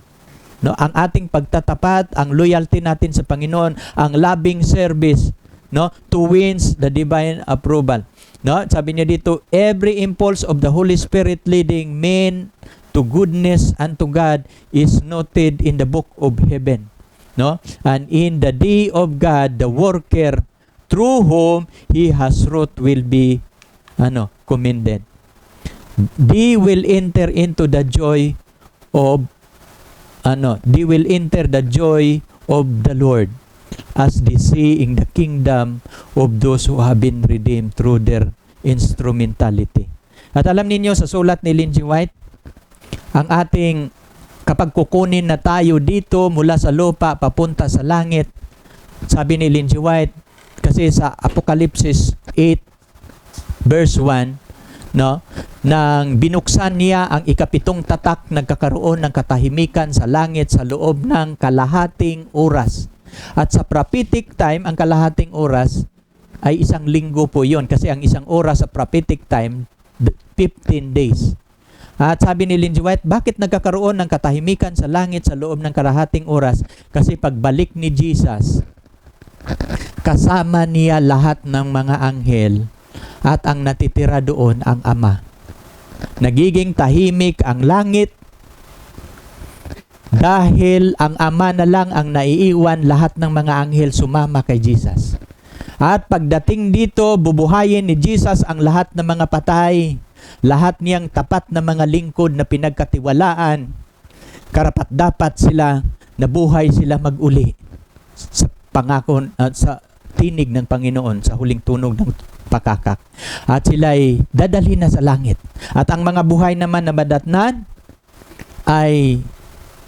No, ang ating pagtatapat, ang loyalty natin sa Panginoon, ang loving service, no, to wins the divine approval. No, sabi niya dito, every impulse of the Holy Spirit leading men to goodness and to God is noted in the book of heaven. No? And in the day of God, the worker through whom He has wrought will be commended. They will enter into the joy of they will enter the joy of the Lord as they see in the kingdom of those who have been redeemed through their instrumentality. At alam ninyo, sa sulat ni Ellen G. White, ang ating, kapag kukunin na tayo dito mula sa lupa papunta sa langit, sabi ni Ellen G. White, kasi sa Apokalipsis 8 verse 1, no, nang binuksan niya ang ikapitong tatak, nagkakaroon ng katahimikan sa langit sa loob ng kalahating oras. At sa prophetic time, ang kalahating oras ay 1 linggo po yon, kasi ang isang oras sa prophetic time 15 days. At sabi ni Ellen G. White, bakit nagkakaroon ng katahimikan sa langit sa loob ng kalahating oras? Kasi pagbalik ni Jesus, kasama niya lahat ng mga anghel at ang natitira doon ang Ama. Nagiging tahimik ang langit dahil ang Ama na lang ang naiiwan, lahat ng mga anghel sumama kay Jesus. At pagdating dito, bubuhayin ni Jesus ang lahat ng mga patay. Lahat niyang tapat na mga lingkod na pinagkatiwalaan, karapat-dapat sila, nabuhay sila mag-uli sa pangako, sa tinig ng Panginoon, sa huling tunog ng pakakak. At sila'y dadalhin na sa langit. At ang mga buhay naman na madatnan ay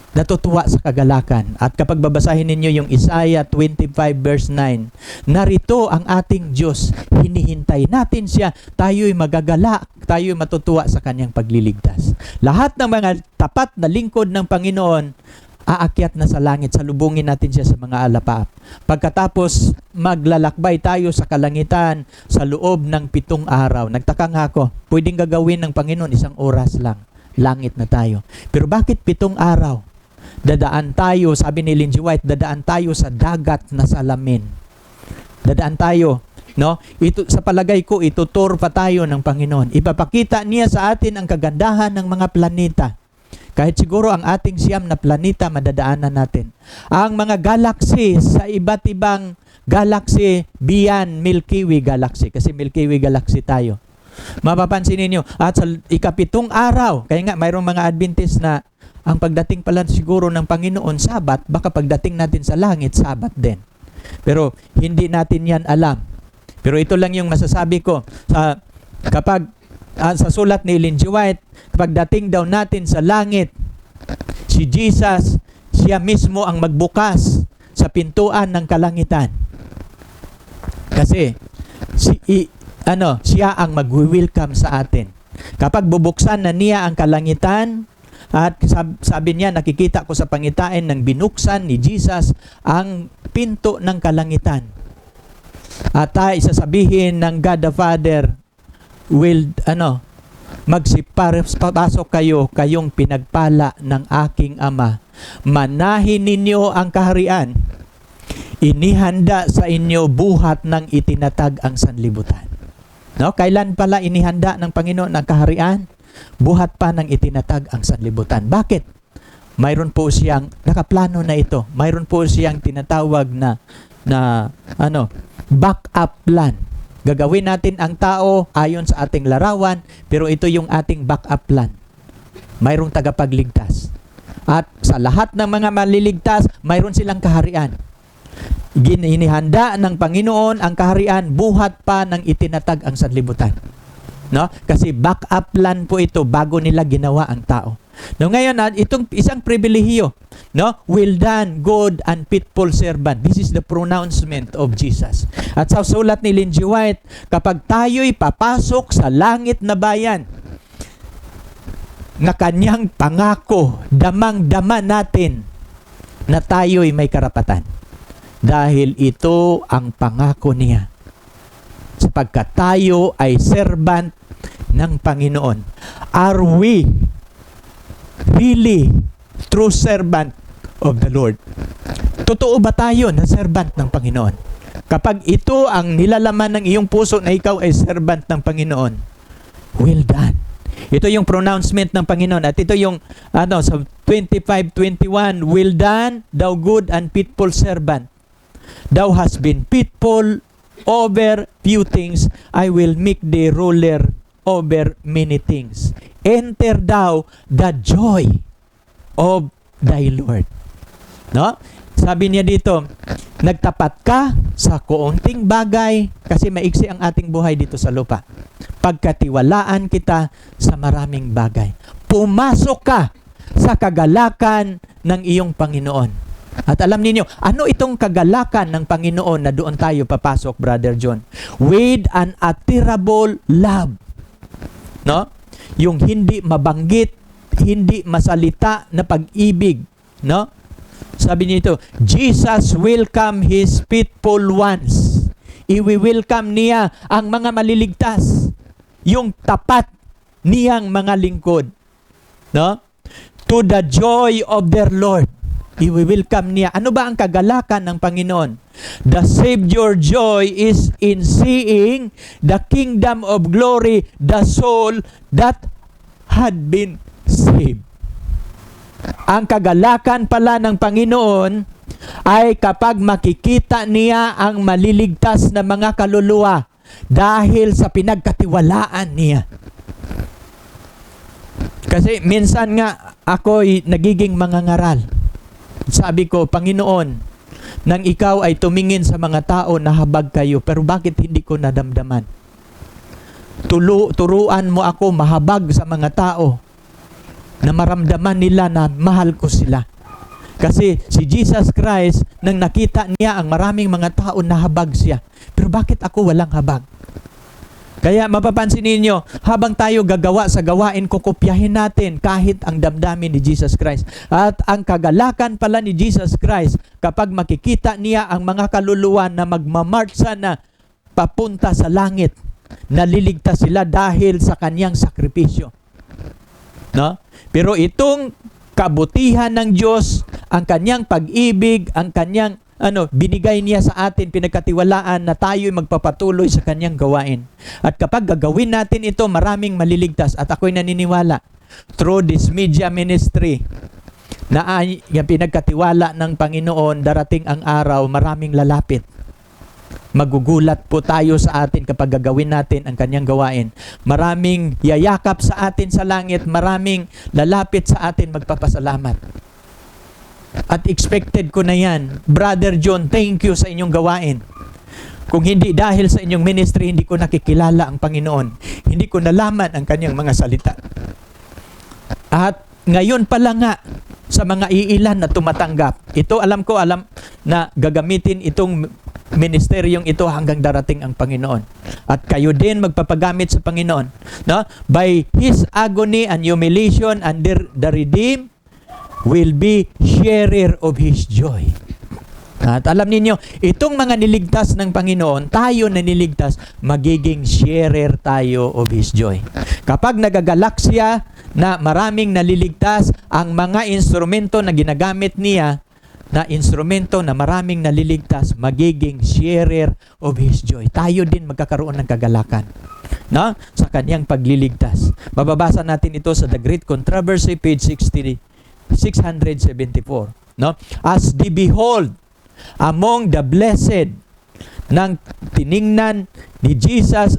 natutuwa sa kagalakan. At kapag babasahin ninyo yung Isaiah 25 verse 9, narito ang ating Diyos, hinihintay natin siya, tayo'y magagala, tayo'y matutuwa sa kanyang pagliligtas. Lahat ng mga tapat na lingkod ng Panginoon, aakyat na sa langit, salubungin natin siya sa mga alapaap. Pagkatapos maglalakbay tayo sa kalangitan sa loob ng 7 araw. Nagtaka nga ako, pwedeng gagawin ng Panginoon 1 oras lang, langit na tayo. Pero bakit 7 araw? Dadaan tayo, sabi ni Ellen G. White, dadaan tayo sa dagat na salamin. Dadaan tayo, no? Ito, sa palagay ko, itutur pa tayo ng Panginoon. Ipapakita niya sa atin ang kagandahan ng mga planeta. Kahit siguro ang ating 9 na planeta, madadaanan natin. Ang mga galaxy sa iba't ibang galaxy beyond Milky Way galaxy. Kasi Milky Way galaxy tayo. Mapapansin ninyo, at sa ika-7 araw, kaya nga mayroong mga Adventist na ang pagdating pala siguro ng Panginoon, Sabat, baka pagdating natin sa langit, Sabat din. Pero hindi natin yan alam. Pero ito lang yung masasabi ko. Kapag sa sulat ni Ellen G. White, pagdating daw natin sa langit, si Jesus, siya mismo ang magbukas sa pintuan ng kalangitan. Kasi siya ang mag-welcome sa atin. Kapag bubuksan na niya ang kalangitan, at sabi niya, nakikita ko sa pangitain ng binuksan ni Jesus ang pinto ng kalangitan. At isasabihin ng God the Father, magsipasok kayong pinagpala ng aking Ama. Manahin ninyo ang kaharian. Inihanda sa inyo buhat ng itinatag ang sanlibutan. No? Kailan pala inihanda ng Panginoon ang kaharian? Buhat pa ng itinatag ang sanlibutan. Bakit? Mayroon po siyang nakaplano na ito. Mayroon po siyang tinatawag na backup plan. Gagawin natin ang tao ayon sa ating larawan, pero ito yung ating backup plan. Mayroong tagapagligtas. At sa lahat ng mga maliligtas, mayroon silang kaharian. Ginihanda ng Panginoon ang kaharian buhat pa ng itinatag ang sanlibutan. No? Kasi backup plan po ito bago nila ginawa ang tao. No, ngayon, itong isang pribilehiyo, no? Well done, good and faithful servant. This is the pronouncement of Jesus. At sa sulat ni Ellen G. White, kapag tayo'y papasok sa langit na bayan, na kanyang pangako, damang-dama natin na tayo'y may karapatan. Dahil ito ang pangako niya. Sapagkat tayo ay servant ng Panginoon. Are we really true servant of the Lord? Totoo ba tayo na servant ng Panginoon? Kapag ito ang nilalaman ng iyong puso na ikaw ay servant ng Panginoon, well done. Ito yung pronouncement ng Panginoon. At ito yung sa 25:21, well done, thou good and faithful servant. Thou hast been faithful over few things, I will make thee ruler over many things. Enter thou the joy of thy Lord. No? Sabi niya dito, nagtapat ka sa kaunting bagay kasi maiksi ang ating buhay dito sa lupa. Pagkatiwalaan kita sa maraming bagay. Pumasok ka sa kagalakan ng iyong Panginoon. At alam niyo, ano itong kagalakan ng Panginoon na doon tayo papasok, Brother John? With an admirable love. No? Yung hindi mabanggit, hindi masalita na pag-ibig. No? Sabi nito, Jesus welcome His faithful ones. I-welcome niya ang mga maliligtas. Yung tapat niyang mga lingkod. No? To the joy of their Lord. I-welcome niya. Ano ba ang kagalakan ng Panginoon? The Savior joy is in seeing the kingdom of glory, the soul that had been saved. Ang kagalakan pala ng Panginoon ay kapag makikita niya ang maliligtas na mga kaluluwa dahil sa pinagkatiwalaan niya. Kasi minsan nga ako'y nagiging mangangaral. Sabi ko, Panginoon, nang ikaw ay tumingin sa mga tao na habag kayo, pero bakit hindi ko nadamdaman? Turuan mo ako mahabag sa mga tao na maramdaman nila na mahal ko sila. Kasi si Jesus Christ, nang nakita niya ang maraming mga tao na habag siya, pero bakit ako walang habag? Kaya mapapansin ninyo, habang tayo gagawa sa gawain, kukopyahin natin kahit ang damdamin ni Jesus Christ. At ang kagalakan pala ni Jesus Christ, kapag makikita niya ang mga kaluluwa na magmamarcha na papunta sa langit, naliligtas sila dahil sa kanyang sakripisyo. No? Pero itong kabutihan ng Diyos, ang kanyang pag-ibig, ang kanyang binigay niya sa atin, pinagkatiwalaan na tayo'y magpapatuloy sa kanyang gawain. At kapag gagawin natin ito, maraming maliligtas. At ako'y naniniwala, through this media ministry, na yung pinagkatiwala ng Panginoon, darating ang araw, maraming lalapit. Magugulat po tayo sa atin kapag gagawin natin ang kanyang gawain. Maraming yayakap sa atin sa langit, maraming lalapit sa atin magpapasalamat. At expected ko na yan. Brother John, thank you sa inyong gawain. Kung hindi dahil sa inyong ministry, hindi ko nakikilala ang Panginoon. Hindi ko nalaman ang kanyang mga salita. At ngayon pala nga, sa mga iilan na tumatanggap, ito alam na gagamitin itong ministeryong ito hanggang darating ang Panginoon. At kayo din magpapagamit sa Panginoon. No? By His agony and humiliation and the redeemed, will be sharer of His joy. At alam niyo, itong mga niligtas ng Panginoon, tayo na niligtas, magiging sharer tayo of His joy. Kapag nagagalak siya na maraming naliligtas, ang mga instrumento na ginagamit niya, na instrumento na maraming naliligtas, magiging sharer of His joy. Tayo din magkakaroon ng kagalakan, no? Sa kanyang pagliligtas. Mababasa natin ito sa The Great Controversy, page 674. No? As the behold, among the blessed, nang tiningnan ni Jesus,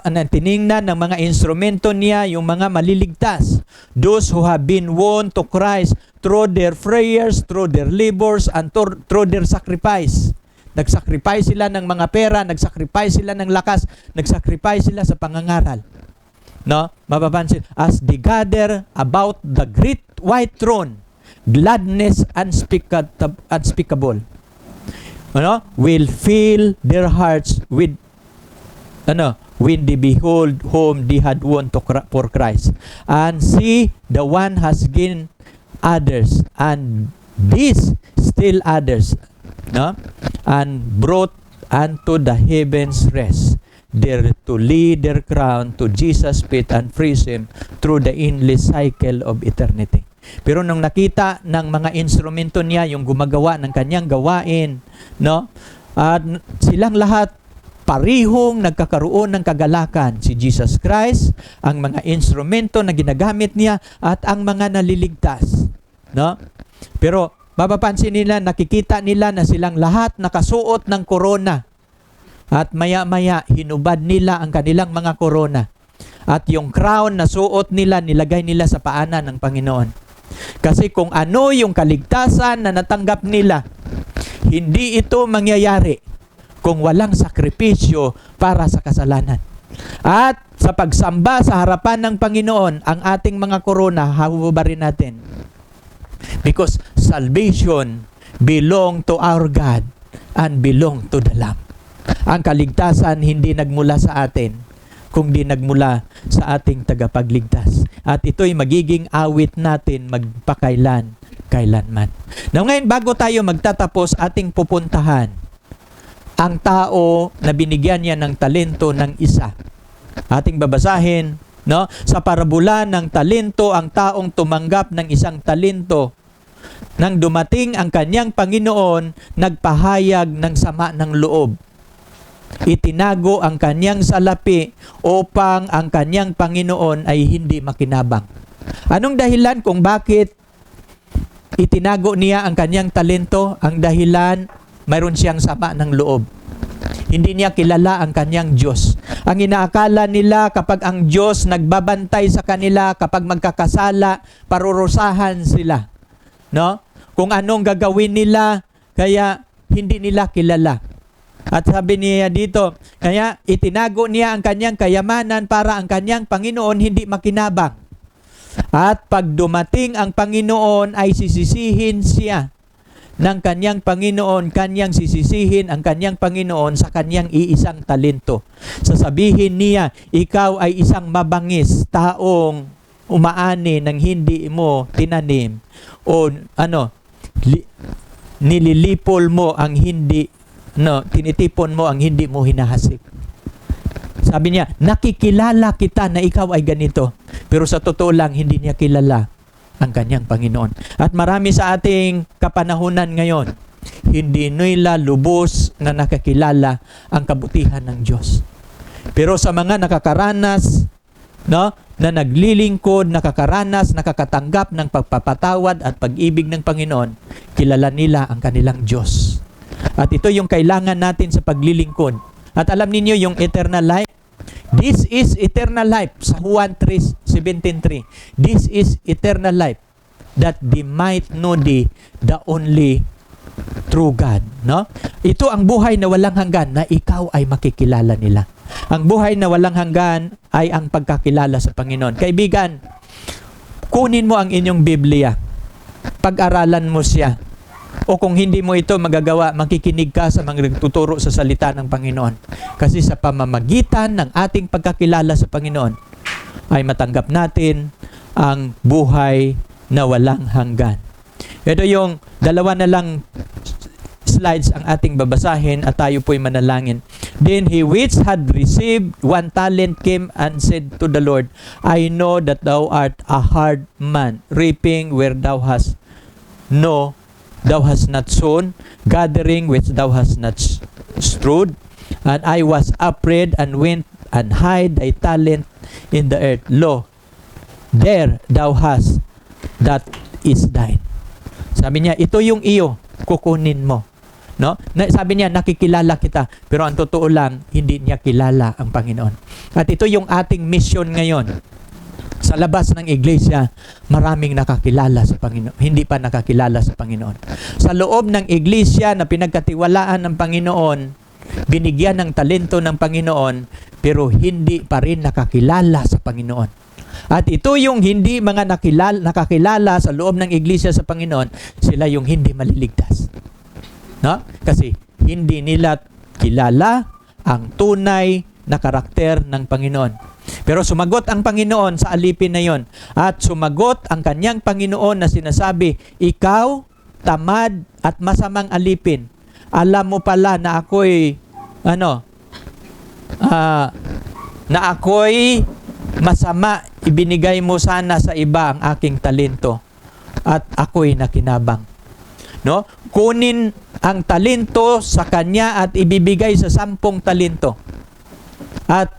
nang tiningnan ng mga instrumento niya, yung mga maliligtas, those who have been won to Christ through their prayers, through their labors, and through their sacrifice. Nagsacrifice sila ng mga pera, nagsacrifice sila ng lakas, nagsacrifice sila sa pangangaral. No? Mapapansin, as they gather about the great white throne, gladness unspeakable, will fill their hearts with, when they behold whom they had won for Christ, and see the one has gained others, and these still others, and brought unto the heavens rest, there to lead their crown to Jesus' feet and praise Him through the endless cycle of eternity. Pero nung nakita ng mga instrumento niya yung gumagawa ng kanyang gawain, at silang lahat parihong nagkakaroon ng kagalakan. Si Jesus Christ, ang mga instrumento na ginagamit niya, at ang mga naliligtas. Pero mapapansin nila, nakikita nila na silang lahat nakasuot ng korona. At maya-maya, hinubad nila ang kanilang mga korona. At yung crown na suot nila, nilagay nila sa paanan ng Panginoon. Kasi kung ano yung kaligtasan na natanggap nila, hindi ito mangyayari kung walang sakripisyo para sa kasalanan. At sa pagsamba sa harapan ng Panginoon, ang ating mga korona, hahubarin natin. Because salvation belong to our God and belong to the Lamb. Ang kaligtasan hindi nagmula sa atin, kundi nagmula sa ating tagapagligtas. At ito'y magiging awit natin magpakailanman. Now ngayon, bago tayo magtatapos, ating pupuntahan ang tao na binigyan niya ng talento ng isa. Ating babasahin, sa parabola ng talento, ang taong tumanggap ng isang talento, nang dumating ang kanyang Panginoon, nagpahayag ng sama ng loob. Itinago ang kanyang salapi upang ang kanyang Panginoon ay hindi makinabang. Anong dahilan kung bakit itinago niya ang kanyang talento? Ang dahilan, mayroon siyang sama ng loob. Hindi niya kilala ang kanyang Diyos. Ang inaakala nila, kapag ang Diyos nagbabantay sa kanila, kapag magkakasala, parurusahan sila. Kung anong gagawin nila, kaya hindi nila kilala. At sabi niya dito, kaya itinago niya ang kanyang kayamanan para ang kanyang Panginoon hindi makinabang. At pag dumating ang Panginoon, ay sisisihin siya ng kanyang Panginoon, kanyang sisisihin ang kanyang Panginoon sa kanyang iisang talento. Sasabihin niya, ikaw ay isang mabangis, taong umaani ng hindi mo tinanim, o nililipol mo ang hindi, tinitipon mo ang hindi mo hinahasik. Sabi niya, nakikilala kita na ikaw ay ganito. Pero sa totoo lang, hindi niya kilala ang kanyang Panginoon. At marami sa ating kapanahunan ngayon, hindi nila lubos na nakakilala ang kabutihan ng Diyos. Pero sa mga nakakaranas, na naglilingkod, nakakaranas, nakakatanggap ng pagpapatawad at pag-ibig ng Panginoon, kilala nila ang kanilang Diyos. At ito yung kailangan natin sa paglilingkod. At alam niyo yung eternal life? This is eternal life. Sa Juan 3:17. This is eternal life, that they might know thee, the only true God. Ito ang buhay na walang hanggan, na ikaw ay makikilala nila. Ang buhay na walang hanggan ay ang pagkakilala sa Panginoon. Kaibigan, kunin mo ang inyong Biblia. Pag-aralan mo siya. O kung hindi mo ito magagawa, makikinig ka sa mga nagtuturo sa salita ng Panginoon. Kasi sa pamamagitan ng ating pagkakilala sa Panginoon, ay matanggap natin ang buhay na walang hanggan. Ito yung dalawa na lang slides ang ating babasahin at tayo po'y manalangin. Then he which had received 1 talent came and said to the Lord, I know that thou art a hard man, reaping where thou hast not sown, gathering which thou hast not strewed. And I was afraid and went and hid thy talent in the earth. Lo, there thou hast, that is thine. Sabi niya, ito yung iyo, kukunin mo. No? Sabi niya, nakikilala kita. Pero ang totoo lang, hindi niya kilala ang Panginoon. At ito yung ating mission ngayon. Sa labas ng iglesia, maraming nakakilala sa Panginoon. Hindi pa nakakilala sa Panginoon. Sa loob ng iglesia na pinagkatiwalaan ng Panginoon, binigyan ng talento ng Panginoon, pero hindi pa rin nakakilala sa Panginoon. At ito yung hindi mga nakakilala sa loob ng iglesia sa Panginoon, sila yung hindi maliligtas. No? Kasi hindi nila kilala ang tunay na karakter ng Panginoon. Pero sumagot ang Panginoon sa alipin na yon. At sumagot ang kanyang Panginoon na sinasabi, ikaw, tamad at masamang alipin. Alam mo pala na ako'y na ako'y masama, ibinigay mo sana sa iba ang aking talento at ako'y nakinabang. No? Kunin ang talento sa kanya at ibibigay sa 10 talento. At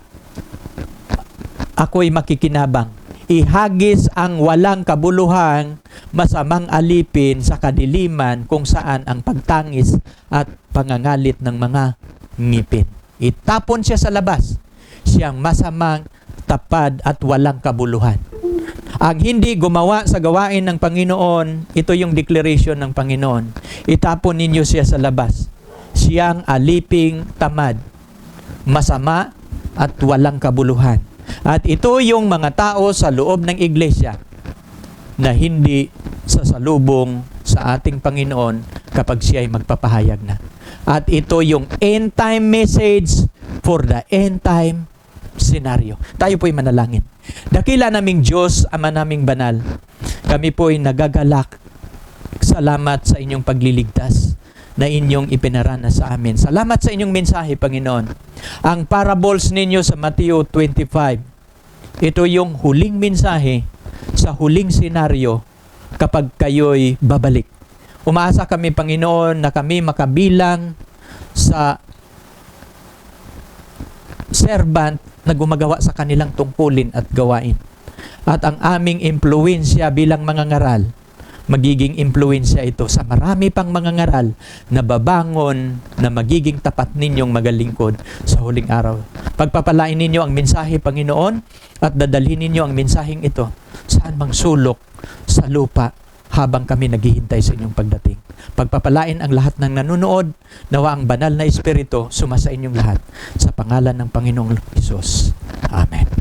ako'y makikinabang. Ihagis ang walang kabuluhang masamang alipin sa kadiliman kung saan ang pagtangis at pangangalit ng mga ngipin. Itapon siya sa labas. Siyang masamang, tapad at walang kabuluhan. Ang hindi gumawa sa gawain ng Panginoon, ito yung declaration ng Panginoon. Itapon ninyo siya sa labas. Siyang aliping tamad, masama at walang kabuluhan. At ito yung mga tao sa loob ng iglesia na hindi sasalubong sa ating Panginoon kapag siya ay magpapahayag na. At ito yung end time message for the end time scenario. Tayo po'y manalangin. Dakila naming Diyos, Ama naming banal, kami po'y nagagalak. Salamat sa inyong pagliligtas na inyong ipinaranas sa amin. Salamat sa inyong mensahe, Panginoon. Ang parables ninyo sa Mateo 25, ito yung huling mensahe sa huling senaryo kapag kayo'y babalik. Umaasa kami, Panginoon, na kami makabilang sa servant na gumagawa sa kanilang tungkulin at gawain. At ang aming impluwensya bilang mangangaral, magiging impluwensya ito sa marami pang mangangaral na babangon na magiging tapat ninyong magalingkod sa huling araw. Pagpapalain ninyo ang mensahe, Panginoon, at dadalhin ninyo ang mensaheng ito saan mang sulok sa lupa habang kami naghihintay sa inyong pagdating. Pagpapalain ang lahat ng nanunood, nawa ang banal na Espiritu sumasa inyong lahat. Sa pangalan ng Panginoong Hesus. Amen.